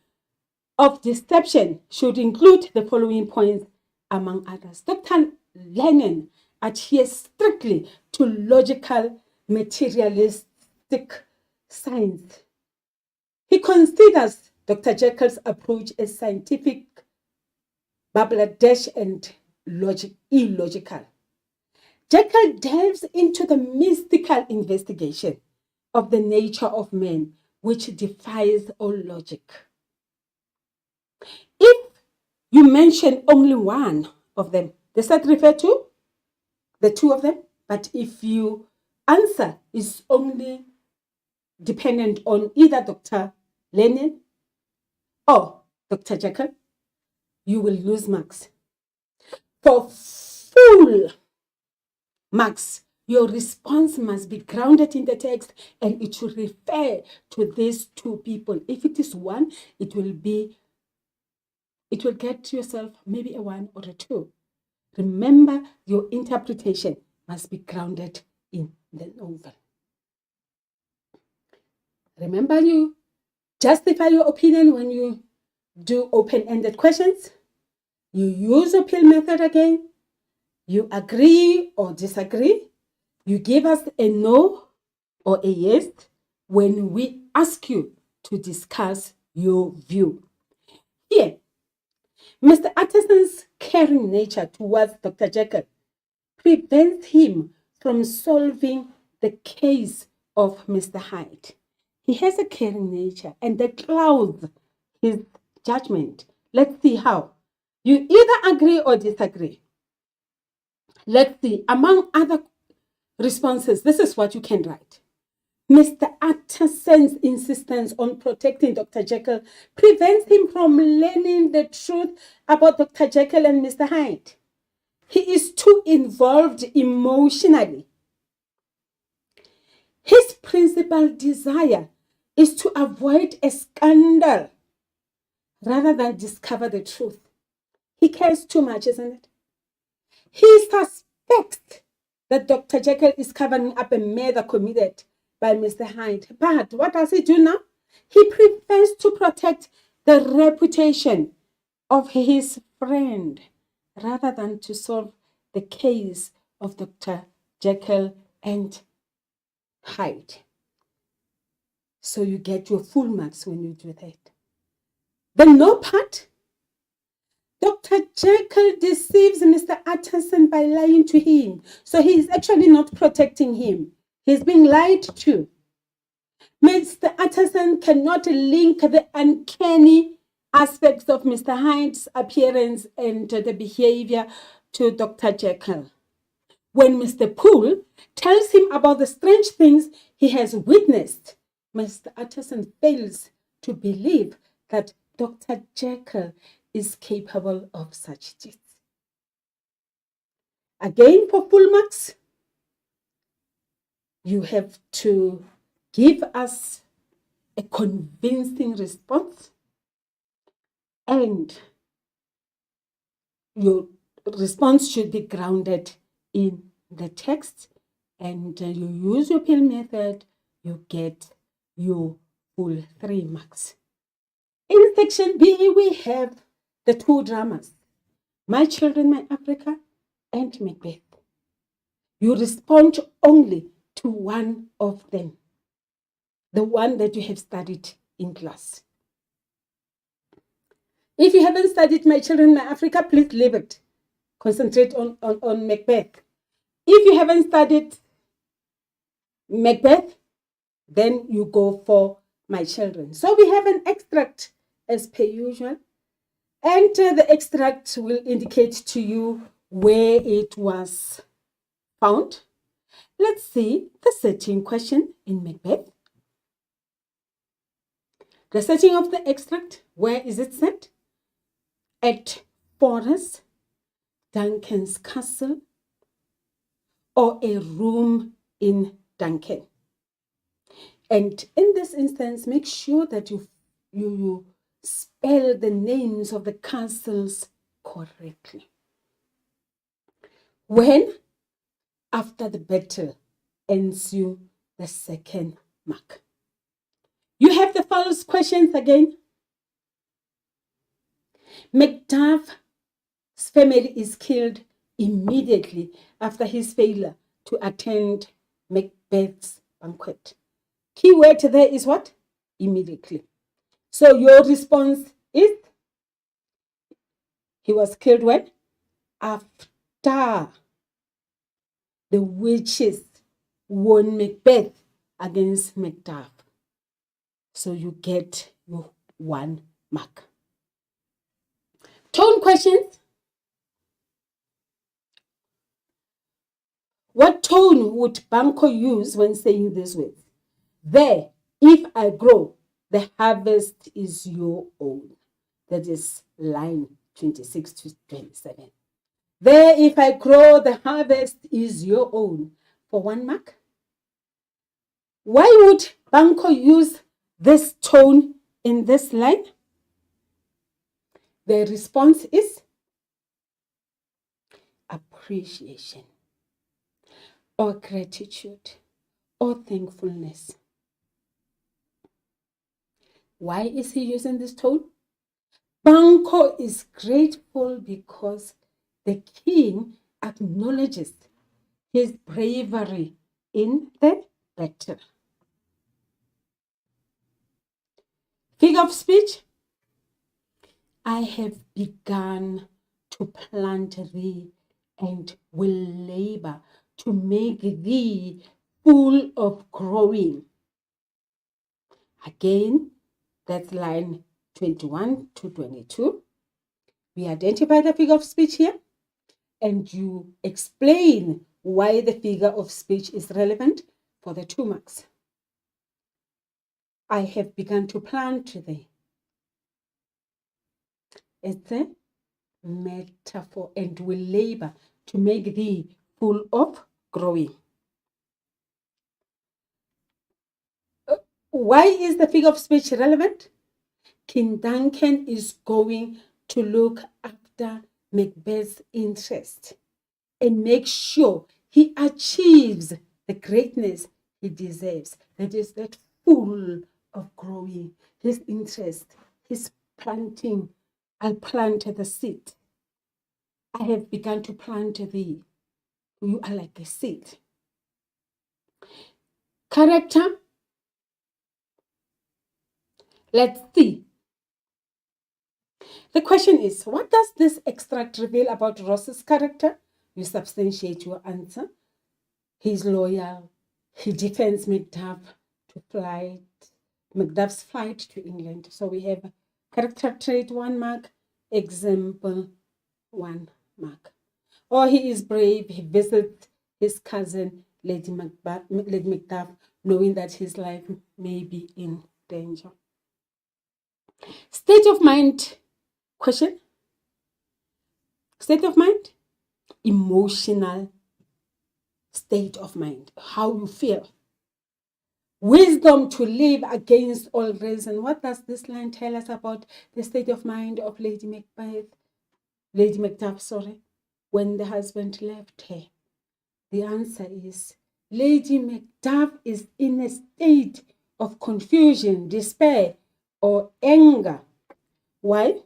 of deception should include the following points, among others. Dr. Lennian adheres strictly to logical, materialistic science. He considers Dr. Jekyll's approach as scientific, and illogical. Jekyll delves into the mystical investigation of the nature of man, which defies all logic. If you mention only one of them, does that refer to the two of them? But if your answer is only dependent on either Dr. Lennian or Dr. Jekyll, you will lose marks. For full marks, your response must be grounded in the text and it should refer to these two people. If it is one, it will get yourself maybe a 1 or a 2. Remember, your interpretation must be grounded in the novel. Remember, you justify your opinion when you do open-ended questions. You use appeal method again. You agree or disagree. You give us a no or a yes when we ask you to discuss your view. Here, Mr. Utterson's caring nature towards Dr. Jekyll prevents him from solving the case of Mr. Hyde. He has a caring nature and that clouds his judgment. Let's see how. You either agree or disagree. Let's see. Among other responses, this is what you can write. Mr. Utterson's insistence on protecting Dr. Jekyll prevents him from learning the truth about Dr. Jekyll and Mr. Hyde. He is too involved emotionally. His principal desire is to avoid a scandal rather than discover the truth. He cares too much, isn't it? He suspects that Dr. Jekyll is covering up a murder committed by Mr. Hyde. But what does he do now? He prefers to protect the reputation of his friend rather than to solve the case of Dr. Jekyll and Hyde. So you get your full marks when you do that. The no part. Dr. Jekyll deceives Mr. Utterson by lying to him. So he is actually not protecting him. He's being lied to. Mr. Utterson cannot link the uncanny aspects of Mr. Hyde's appearance and the behavior to Dr. Jekyll. When Mr. Poole tells him about the strange things he has witnessed, Mr. Utterson fails to believe that Dr. Jekyll is capable of such deeds. Again, for full marks, you have to give us a convincing response, and your response should be grounded in the text, and you use your appeal method, you get your full 3 marks. In section B, we have the 2 dramas, My Children, My Africa and Macbeth. You respond only to one of them, the one that you have studied in class. If you haven't studied My Children, My Africa, please leave it. Concentrate on Macbeth. If you haven't studied Macbeth, then you go for My Children. So we have an extract as per usual. And the extract will indicate to you where it was found. Let's see the setting question in Macbeth. The setting of the extract, where is it set? At Forrest Duncan's castle or a room in Duncan. And in this instance, make sure that you spell the names of the castles correctly. When, after the battle, ensue the 2nd mark. You have the false questions again. Macduff's family is killed immediately after his failure to attend Macbeth's banquet. Key word there is what? Immediately. So your response is, he was killed when? After the witches won Macbeth against Macduff. So you get your 1 mark. Tone questions. What tone would Banco use when saying these words? There, if I grow, the harvest is your own. That is line 26 to 27. There, if I grow, the harvest is your own. For 1 mark. Why would Banco use this tone in this line? The response is appreciation or gratitude or thankfulness. Why is he using this tone? Banquo is grateful because the king acknowledges his bravery in the battle. Figure of speech. I have begun to plant thee and will labor to make thee full of growing. Again, that's line 21 to 22. We identify the figure of speech here, and you explain why the figure of speech is relevant for the 2 marks. I have begun to plant thee. It's a metaphor, and will labor to make thee full of growing. Why is the figure of speech relevant? King Duncan is going to look after Macbeth's interest and make sure he achieves the greatness he deserves. That is that full of growing, his interest, his planting. I'll plant the seed. I have begun to plant thee. You are like a seed. Character. Let's see. The question is, what does this extract reveal about Ross's character? You substantiate your answer. He's loyal. He defends Macduff's flight to England. So we have character trait 1 mark, example 1 mark. Or he is brave. He visits his cousin, Lady Macduff, knowing that his life may be in danger. State of mind question. State of mind, emotional state of mind, how you feel. Wisdom to live against all reason. What does this line tell us about the state of mind of Lady Macduff, when the husband left her? The answer is Lady Macduff is in a state of confusion, despair, or anger. Why?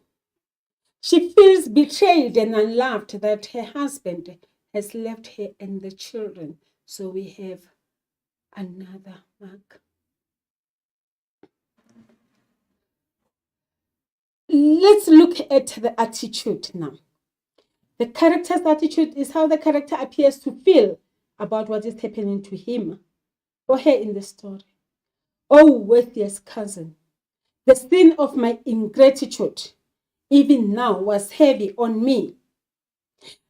She feels betrayed and unloved that her husband has left her and the children. So we have another mark. Let's look at the attitude now. The character's attitude is how the character appears to feel about what is happening to him or her in the story. Oh, worthiest cousin, the sin of my ingratitude, even now, was heavy on me.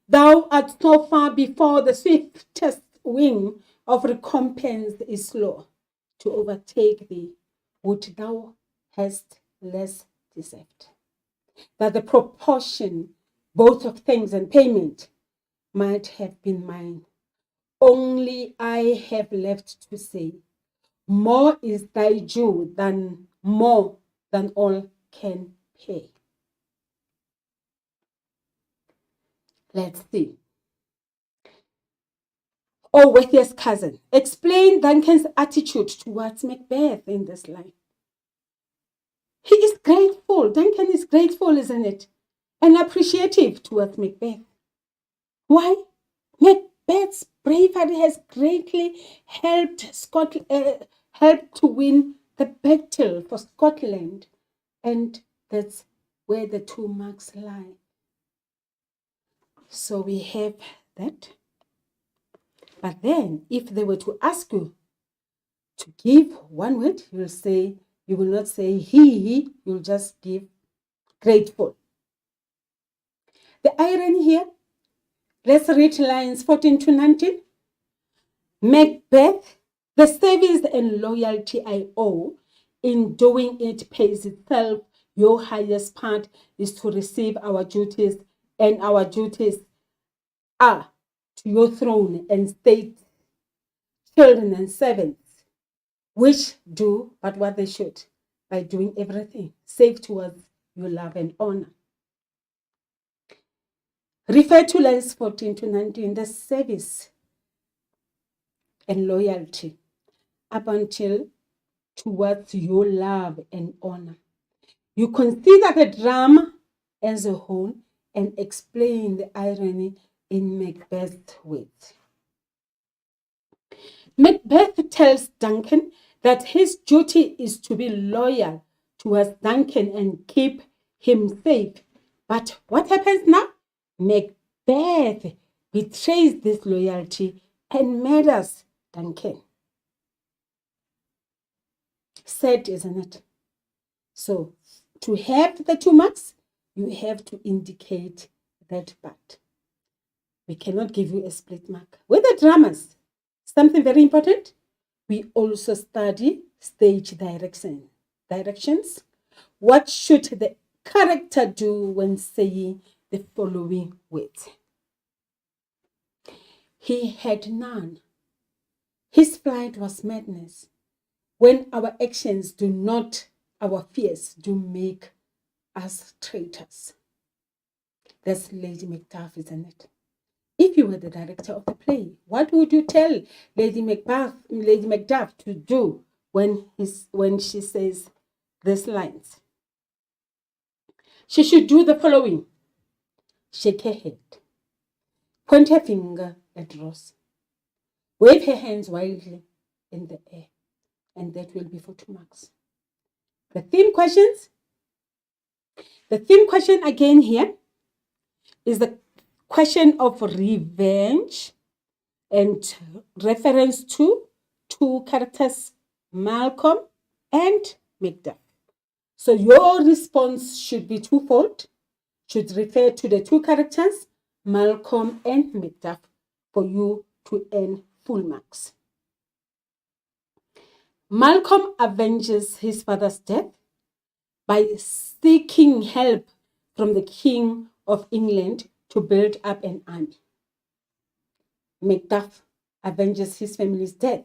Thou art so far before the swiftest wing of recompense is slow to overtake thee. Would thou hast less deserved, that the proportion both of thanks and payment might have been mine. Only I have left to say, more is thy due than more than all can pay. Let's see. Oh, worthiest cousin, explain Duncan's attitude towards Macbeth in this line. He is grateful. Duncan is grateful, isn't it? And appreciative towards Macbeth. Why? Macbeth's bravery has greatly helped to win the battle for Scotland. And that's where the 2 marks lie. So we have that. But then, if they were to ask you to give one word, you will not say he, you'll just give grateful. The irony here, let's read lines 14 to 19. Macbeth, the service and loyalty I owe, in doing it pays itself. Your highest part is to receive our duties, and our duties are to your throne and state, children and servants, which do but what they should, by doing everything save towards your love and honor. Refer to lines 14 to 19, the service and loyalty. Up until towards your love and honor. You consider the drama as a whole and explain the irony in Macbeth's words. Macbeth tells Duncan that his duty is to be loyal towards Duncan and keep him safe. But what happens now? Macbeth betrays this loyalty and murders Duncan. Sad, isn't it? So, to have the 2 marks, you have to indicate that part. We cannot give you a split mark. With the dramas, something very important, we also study stage directions. What should the character do when saying the following words? He had none. His flight was madness. When our actions do not, our fears do make us traitors. That's Lady Macduff, isn't it? If you were the director of the play, what would you tell Lady Macduff to do when she says these lines? She should do the following. Shake her head. Point her finger at Ross. Wave her hands wildly in the air. And that will be for 2 marks. The theme questions. The theme question again here is the question of revenge and reference to 2 characters, Malcolm and Macduff. So your response should be twofold, should refer to the 2 characters, Malcolm and Macduff, for you to earn full marks. Malcolm avenges his father's death by seeking help from the King of England to build up an army. Macduff avenges his family's death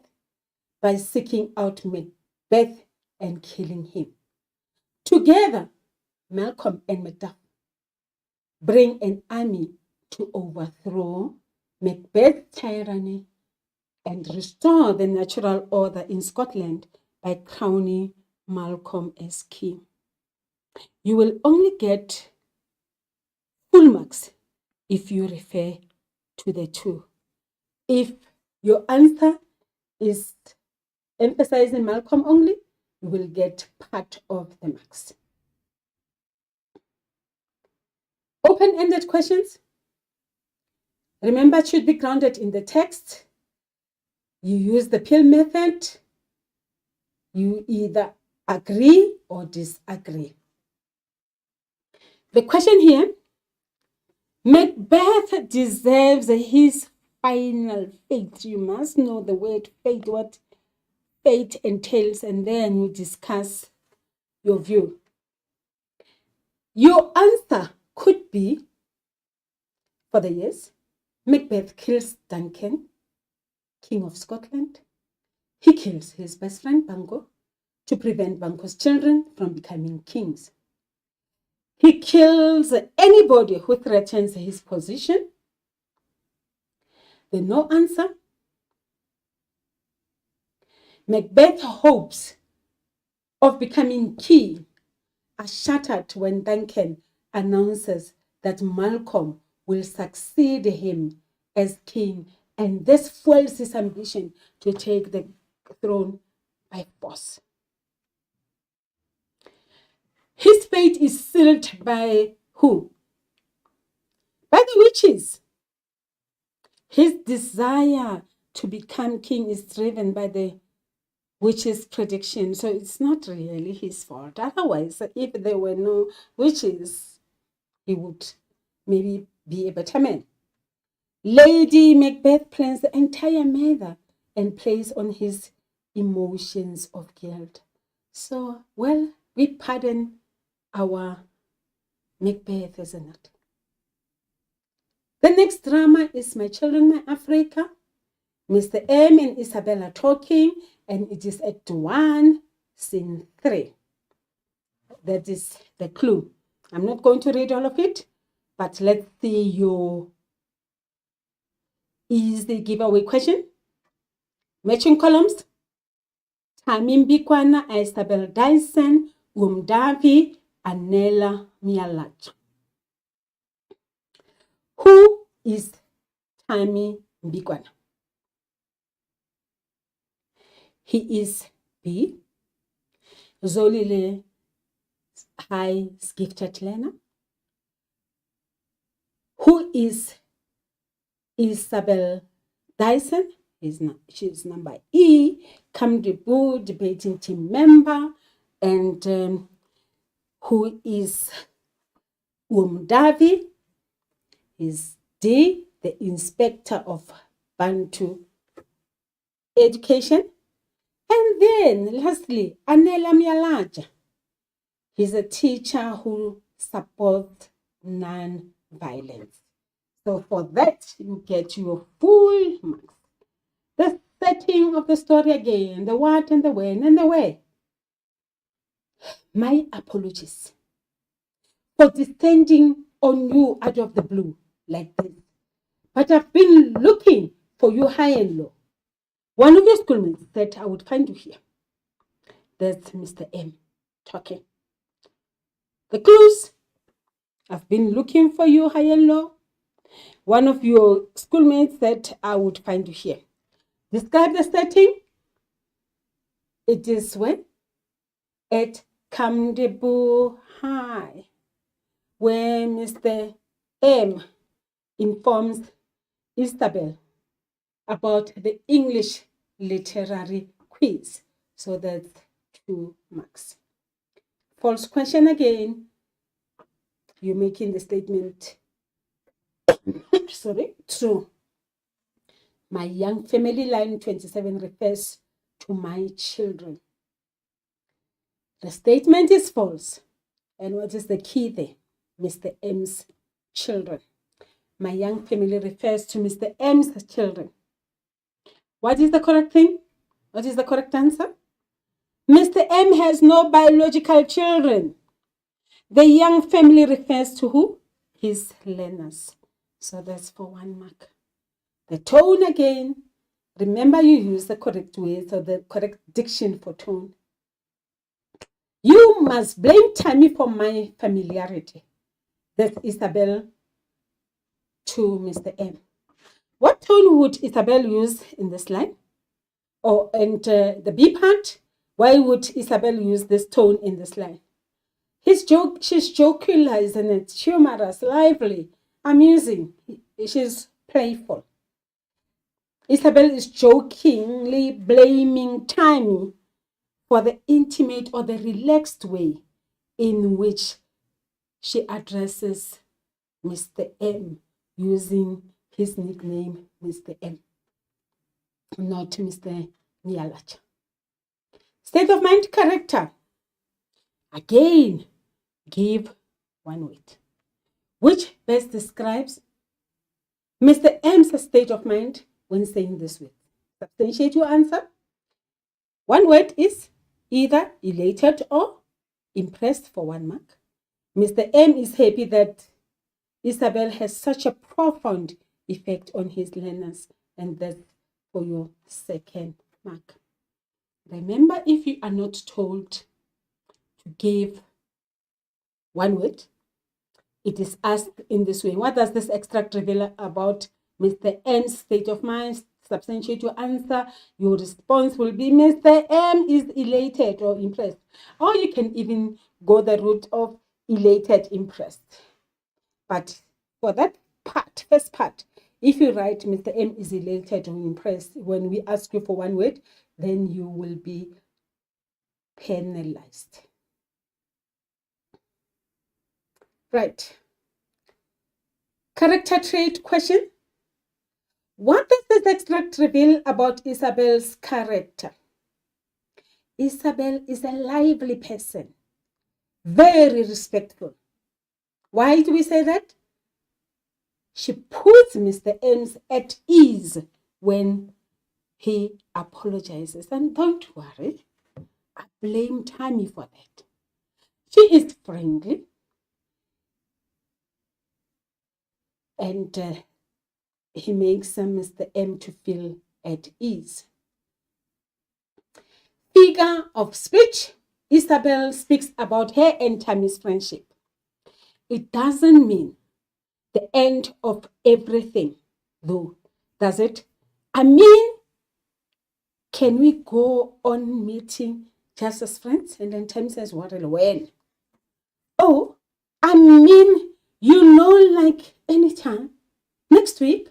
by seeking out Macbeth and killing him. Together, Malcolm and Macduff bring an army to overthrow Macbeth's tyranny and restore the natural order in Scotland by crowning Malcolm as king. You will only get full marks if you refer to the 2. If your answer is emphasizing Malcolm only, you will get part of the marks. Open-ended questions. Remember, it should be grounded in the text. You use the Peel method. You either agree or disagree. The question here, Macbeth deserves his final fate. You must know the word fate, what fate entails, and then you discuss your view. Your answer could be, for the yes, Macbeth kills Duncan, King of Scotland. He kills his best friend Banquo to prevent Banquo's children from becoming kings. He kills anybody who threatens his position. The no answer. Macbeth's hopes of becoming king are shattered when Duncan announces that Malcolm will succeed him as king, and this fuels his ambition to take the throne by force. His fate is sealed by who? By the witches. His desire to become king is driven by the witches' prediction. So it's not really his fault. Otherwise, if there were no witches, he would maybe be a better man. Lady Macbeth plans the entire matter and plays on his emotions of guilt. So, well, we pardon our Macbeth, isn't it? The next drama is My Children, My Africa. Mr. M and Isabella talking, and it is Act 1, Scene 3. That is the clue. I'm not going to read all of it, but let's see your easy giveaway question. Matching columns, Tammy Mbikwana, Isabel Dyson, Umdavi, Anela Mialacha. Who is Tammy Mbikwana? He is B. Zolile High's gifted learner. Who is Isabel Dyson? She's number E. Kamdibu, debating team member. And who is Umdavi? Is D, the inspector of Bantu education. And then lastly, Anela Mialaja. He's a teacher who supports non-violence. So for that, you get your full marks. The setting of the story again, the what and the when and the where. My apologies for descending on you out of the blue like this. But I've been looking for you high and low. One of your schoolmates said I would find you here. That's Mr. M talking. The clues. I've been looking for you high and low. One of your schoolmates said I would find you here. Describe the setting. It is when? At Kamdebu High, where Mr. M informs Isabel about the English literary quiz. So that's 2 marks. False question again. You're making the statement, true. My young family, line 27, refers to my children. The statement is false. And what is the key there? Mr. M's children. My young family refers to Mr. M's children. What is the correct thing? What is the correct answer? Mr. M has no biological children. The young family refers to who? His learners. So that's for 1 mark. The tone again. Remember, you use the correct words or the correct diction for tone. You must blame Tammy for my familiarity. That's Isabel to Mr. M. What tone would Isabel use in this line? And the B part, why would Isabel use this tone in this line? She's jocular, isn't it? Humorous, lively, amusing. She's playful. Isabel is jokingly blaming Tammy for the intimate or the relaxed way in which she addresses Mr. M using his nickname, Mr. M, not Mr. Mialacha. State of mind, character. Again, give 1 word, which best describes Mr. M's state of mind when saying this word. Substantiate your answer. 1 word is either elated or impressed for 1 mark. Mr. M is happy that Isabel has such a profound effect on his learners, and that's for your 2nd mark. Remember, if you are not told to give 1 word, it is asked in this way. What does this extract reveal about Mr. M's state of mind? Substantiate your answer. Your response will be Mr. M is elated or impressed. Or you can even go the route of elated, impressed. But for that part, first part, if you write Mr. M is elated or impressed, when we ask you for 1 word, then you will be penalized. Right. Character trait question. What does this extract reveal about Isabel's character? Isabel is a lively person, very respectful. Why do we say that? She puts Mr. M at ease when he apologizes. And don't worry, I blame Tammy for that. She is friendly and he makes Mr. M to feel at ease. figure of speech, Isabel speaks about her and Tammy's friendship. It doesn't mean the end of everything, though, does it? I mean, can we go on meeting just as friends? And then Tammy says, what, when? Oh, I mean, like anytime. Next week.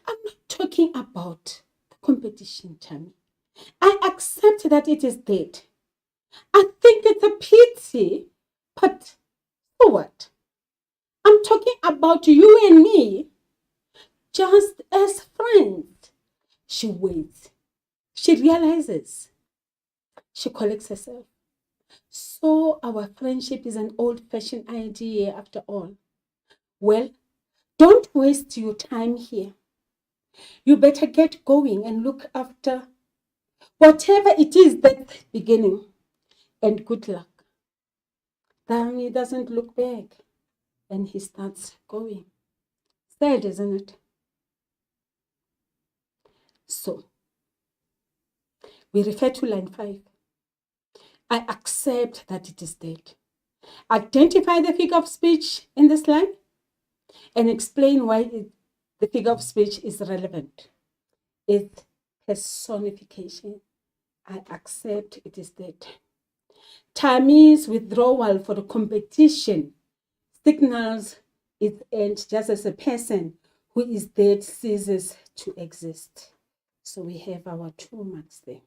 I'm not talking about the competition, Tammy. I accept that it is dead. I think it's a pity, but so what? I'm talking about you and me, just as friends. She waits. She realizes. She collects herself. So our friendship is an old-fashioned idea after all. Well, don't waste your time here. You better get going and look after whatever it is that's beginning. And good luck. Then he doesn't look back and he starts going. Sad, isn't it? So, we refer to line 5. I accept that it is dead. Identify the figure of speech in this line and explain why the figure of speech is relevant. It's personification. I accept it is dead. Tammy's withdrawal for the competition signals its end just as a person who is dead ceases to exist. So we have our 2 marks there.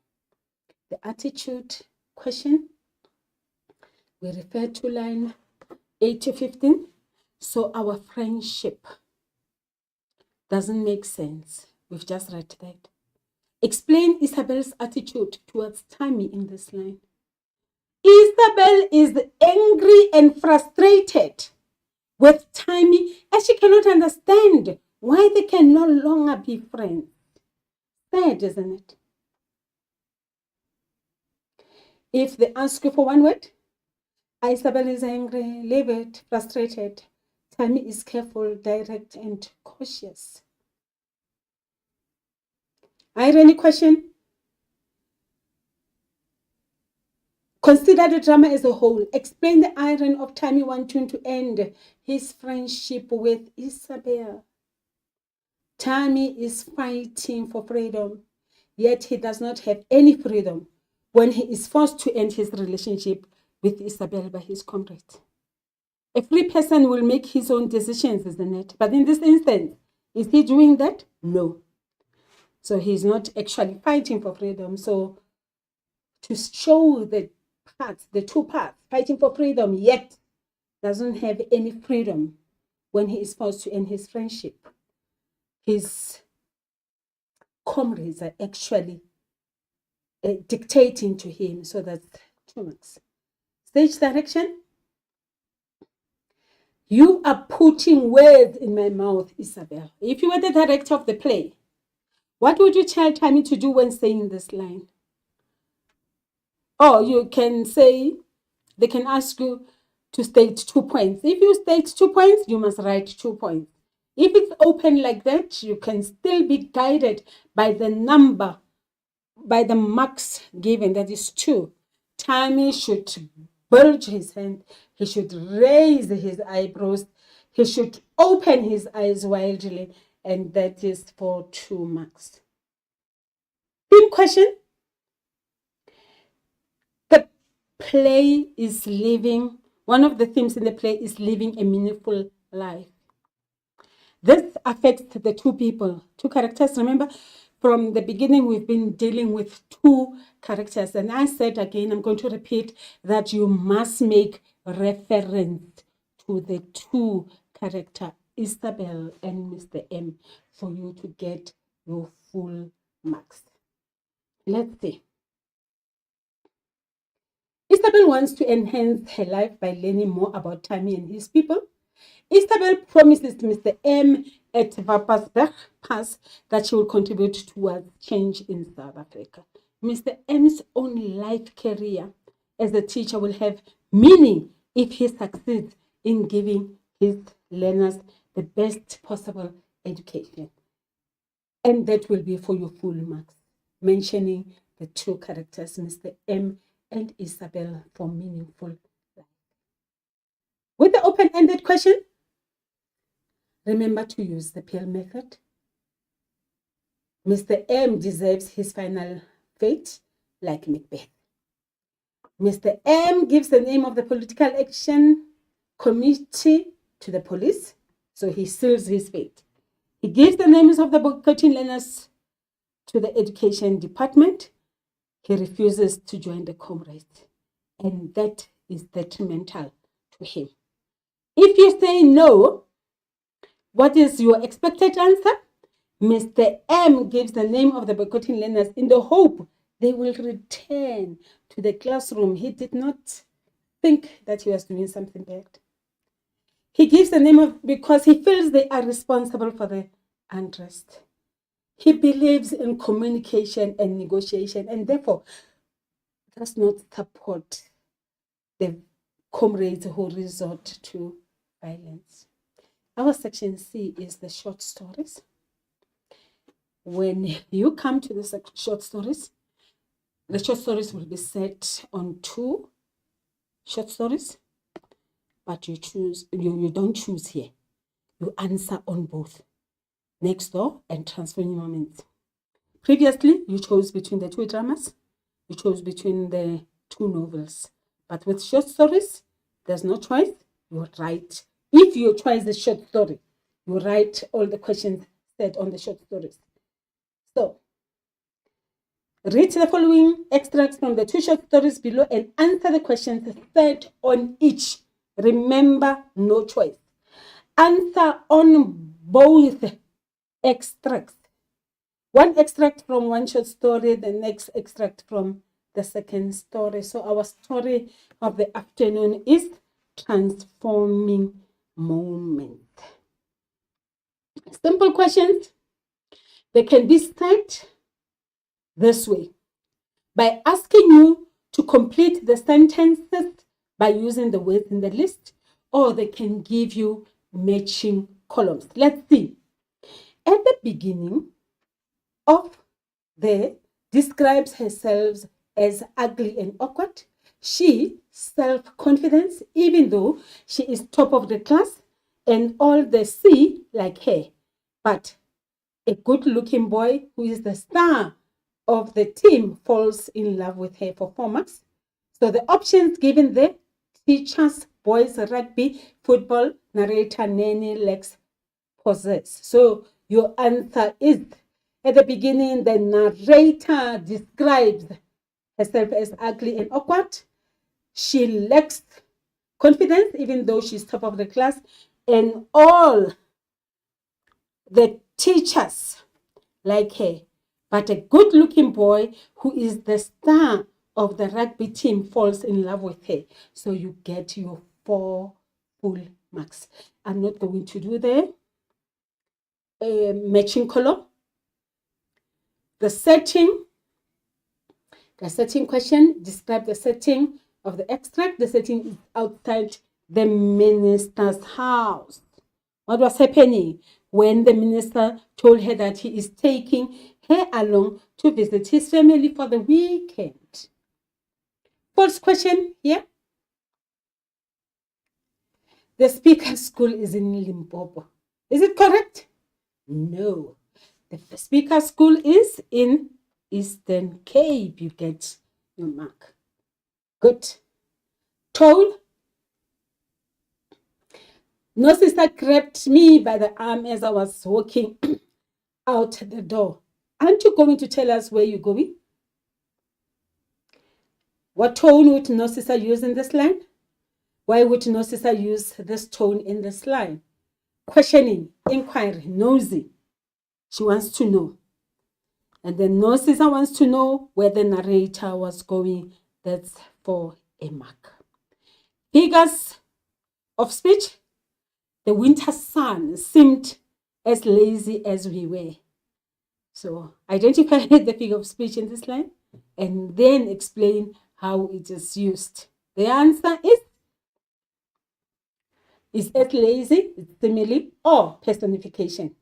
The attitude question, we refer to line 8 to 15. So our friendship doesn't make sense. We've just read that. Explain Isabel's attitude towards Tammy in this line. Isabel is angry and frustrated with Tammy as she cannot understand why they can no longer be friends. Sad, isn't it? If they ask you for one word, Isabel is angry, leave it, frustrated. Tammy is careful, direct, and cautious. Irony question. Consider the drama as a whole. Explain the irony of Tammy wanting to end his friendship with Isabel. Tammy is fighting for freedom, yet he does not have any freedom when he is forced to end his relationship with Isabel by his comrade. A free person will make his own decisions, isn't it? But in this instance, is he doing that? No. So he's not actually fighting for freedom. So to show the two parts, fighting for freedom, yet doesn't have any freedom when he is forced to end his friendship. His comrades are actually dictating to him. So that's 2 marks. Stage direction. You are putting words in my mouth, Isabel. If you were the director of the play, what would you tell Tammy to do when saying this line? Or you can say, they can ask you to state 2 points. If you state 2 points, you must write 2 points. If it's open like that, you can still be guided by the number, by the marks given, that is 2. Tammy should bulge his hand. He should raise his eyebrows. He should open his eyes wildly. And that is for 2 marks. Theme question. The play is living. One of the themes in the play is living a meaningful life. This affects the 2 people, 2 characters. Remember, from the beginning, we've been dealing with 2 characters. And I said again, I'm going to repeat that you must make reference to the 2 characters, Isabel and Mr. M, for you to get your full marks. Let's see. Isabel wants to enhance her life by learning more about Tammy and his people. Isabel promises Mr. M at Wappersberg Pass that she will contribute towards change in South Africa. Mr. M's own life career as a teacher will have meaning if he succeeds in giving his learners the best possible education. And that will be for your full marks, mentioning the two characters, Mr. M and Isabel, for meaningful life. With the open-ended question, remember to use the pill method. Mr. M deserves his final fate like Macbeth. Mr. M gives the name of the political action committee to the police, so he seals his fate. He gives the names of the boycotting learners to the education department. He refuses to join the comrades, and that is detrimental to him. If you say no, what is your expected answer? Mr. M gives the name of the boycotting learners in the hope they will return to the classroom. He did not think that he was doing something bad. He gives the name of because he feels they are responsible for the unrest. He believes in communication and negotiation, and therefore does not support the comrades who resort to violence. Our section C is the short stories. When you come to the short stories, the short stories will be set on 2 short stories, but you don't choose here. You answer on both, Next Door and Transforming Moments. Previously, you chose between the 2 dramas, you chose between the 2 novels. But with short stories, there's no choice. You write. If your choice is short story, you write all the questions said on the short stories. So, read the following extracts from the 2 short stories below and answer the questions said on each. Remember, no choice. Answer on both extracts. One extract from one short story, the next extract from the second story. So our story of the afternoon is Transforming Moment. Simple questions. They can be set this way by asking you to complete the sentences by using the words in the list, or they can give you matching columns. Let's see. At the beginning of the describes herself as ugly and awkward. She self-confidence, even though she is top of the class and all the C like her. But a good-looking boy who is the star of the team falls in love with her for 4 marks. So the options given there: teachers, boys, rugby, football, narrator, nanny, legs, possess. So your answer is, at the beginning, the narrator describes herself as ugly and awkward. She lacks confidence, even though she's top of the class. And all the teachers like her. But a good-looking boy who is the star of the rugby team falls in love with her. So you get your 4 full marks. I'm not going to do the matching column. The setting question, describe the setting of the extract. The setting is outside the minister's house. What was happening when the minister told her that he is taking her along to visit his family for the weekend? False question here. The speaker's school is in Limpopo. Is it correct? No. The speaker's school is in Eastern Cape. You get your mark. Good. Told. No sister grabbed me by the arm as I was walking out the door. Aren't you going to tell us where you're going? What tone would no sister use in this line? Why would no sister use this tone in this line? Questioning, inquiry, nosy. She wants to know. And then no sister wants to know where the narrator was going. That's for a mark. Figures of speech. The winter sun seemed as lazy as we were. So identify the figure of speech in this line and then explain how it is used. The answer is as lazy, simile, or personification.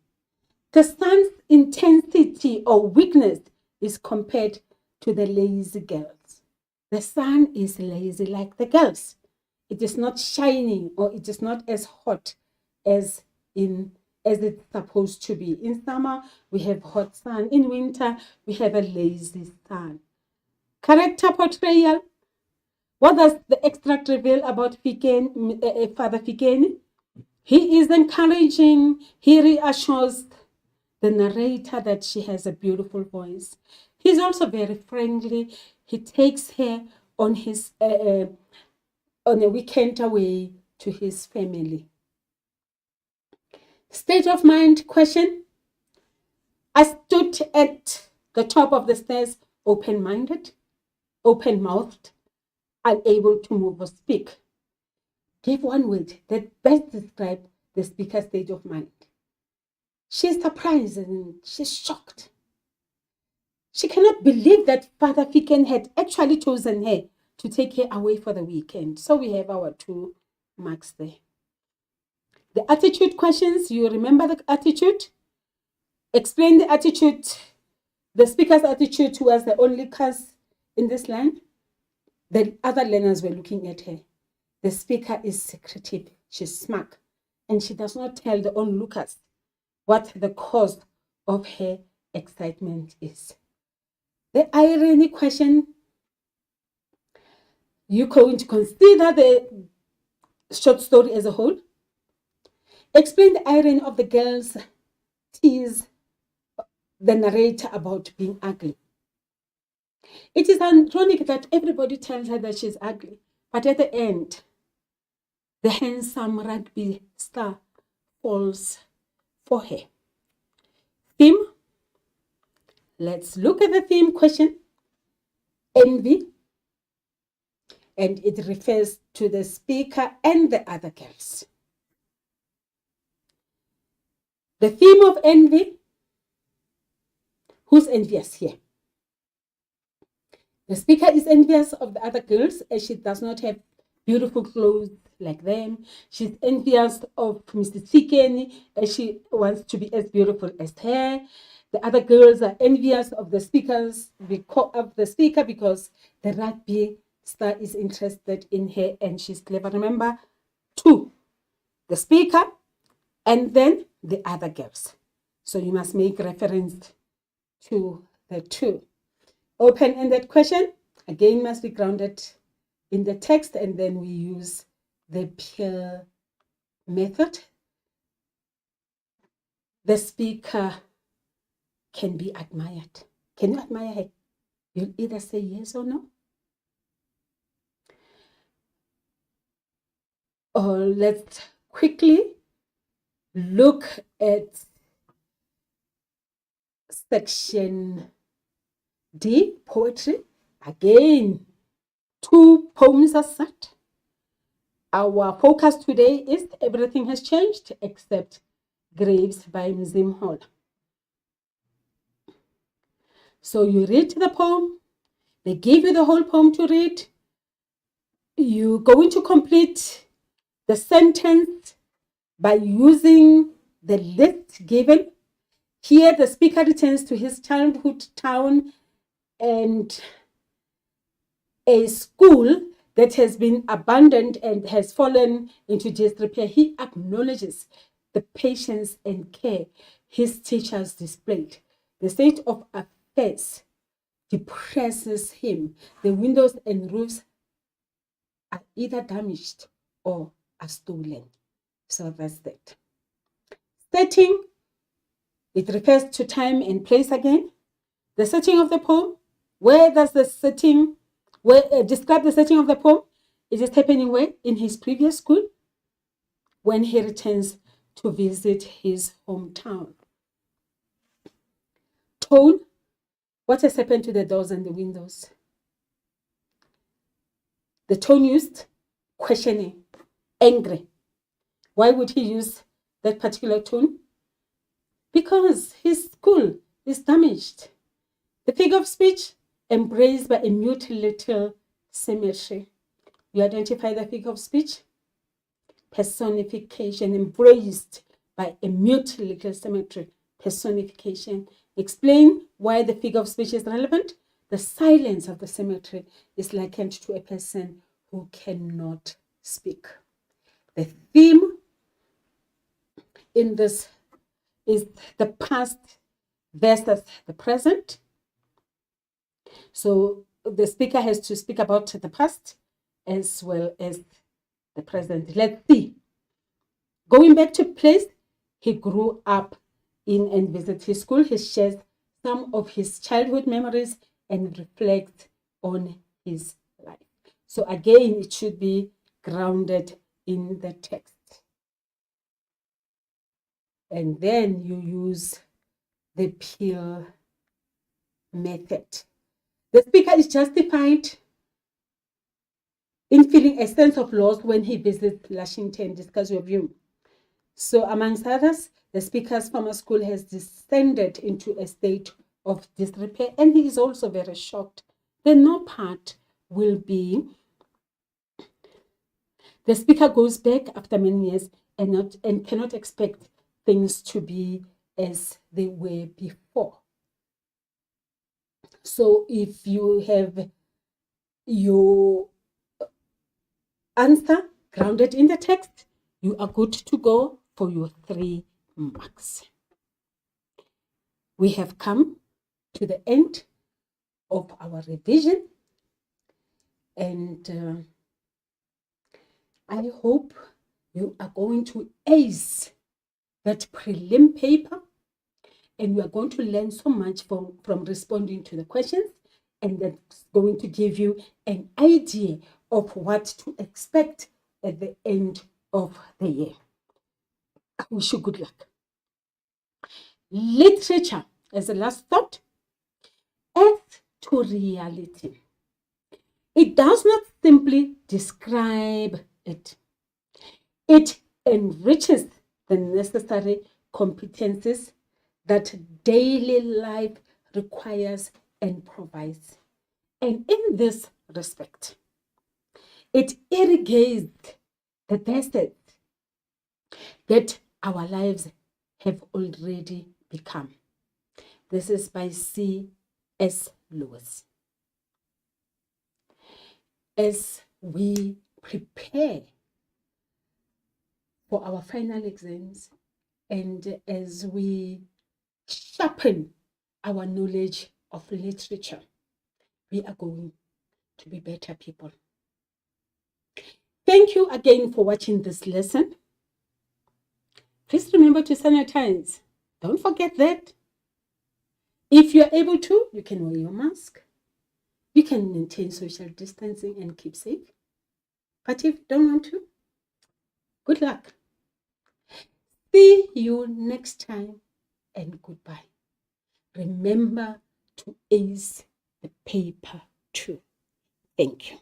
The sun's intensity or weakness is compared to the lazy girls. The sun is lazy like the girls. It is not shining, or it is not as hot as it's supposed to be. In summer, we have hot sun. In winter, we have a lazy sun. Character portrayal. What does the extract reveal about Father Fikeni? He is encouraging, he reassures the narrator that she has a beautiful voice. He's also very friendly. He takes her on his on a weekend away to his family. State of mind question. I stood at the top of the stairs, open-minded, open-mouthed, unable to move or speak. Give one word that best describes the speaker's state of mind. She's surprised and she's shocked. She cannot believe that Father Fiken had actually chosen her to take her away for the weekend. So we have our 2 marks there. The attitude questions, you remember the attitude? Explain the attitude, the speaker's attitude towards the onlookers in this line. The other learners were looking at her. The speaker is secretive, she's smug, and she does not tell the onlookers what the cause of her excitement is. The irony question, you're going to consider the short story as a whole. Explain the irony of the girls tease the narrator about being ugly. It is ironic that everybody tells her that she's ugly, but at the end, the handsome rugby star falls for her. Theme. Let's look at the theme question. Envy. And it refers to the speaker and the other girls. The theme of envy. Who's envious here? The speaker is envious of the other girls as she does not have beautiful clothes like them. She's envious of Mrs. Fikeni as she wants to be as beautiful as her. The other girls are envious of the speaker because the rugby star is interested in her and she's clever. Remember, 2, the speaker and then the other girls. So you must make reference to the 2. Open-ended question, again, must be grounded in the text, and then we use the peer method. The speaker can be admired. Can you admire her? You'll either say yes or no. Or let's quickly look at section D, poetry. Again, 2 poems are set. Our focus today is Everything Has Changed Except Graves by Mzim Hall. So you read the poem. They give you the whole poem to read. You're going to complete the sentence by using the list given. Here, the speaker returns to his childhood town and a school that has been abandoned and has fallen into disrepair. He acknowledges the patience and care his teachers displayed. The state of affairs depresses him. The windows and roofs are either damaged or are stolen. So that's that. Setting, it refers to time and place again. The setting of the poem, where does the setting, describe the setting of the poem? It is happening where? In his previous school, when he returns to visit his hometown. Tone, what has happened to the doors and the windows? The tone used, questioning, angry. Why would he use that particular tone? Because his school is damaged. The figure of speech, embraced by a mute little cemetery. You identify the figure of speech? Personification, embraced by a mute little cemetery. Personification. Explain why the figure of speech is relevant. the silence of the cemetery is likened to a person who cannot speak. The theme in this is the past versus the present. So the speaker has to speak about the past as well as the present. Let's see. Going back to place he grew up in and visit his school, he shares some of his childhood memories and reflects on his life. So again, it should be grounded in the text. And then you use the Peel method. The speaker is justified in feeling a sense of loss when he visits Lushington. Discuss your view. So amongst others, the speaker's former school has descended into a state of disrepair, and he is also very shocked. The no part will be the speaker goes back after many years and cannot expect things to be as they were before. So if you have your answer grounded in the text, you are good to go for your 3 marks. We have come to the end of our revision, and I hope you are going to ace that prelim paper, and you are going to learn so much from responding to the questions, and that's going to give you an idea of what to expect at the end of the year. I wish you good luck. Literature, as a last thought, adds to reality. It does not simply describe it. It enriches the necessary competencies that daily life requires and provides. And in this respect, it irrigates the deserts that our lives have already become. This is by C.S. Lewis. As we prepare for our final exams and as we sharpen our knowledge of literature, we are going to be better people. Thank you again for watching this lesson. Please remember to sanitize. Don't forget that. If you're able to, you can wear your mask. You can maintain social distancing and keep safe. But if you don't want to, good luck. See you next time and goodbye. Remember to ace the paper too. Thank you.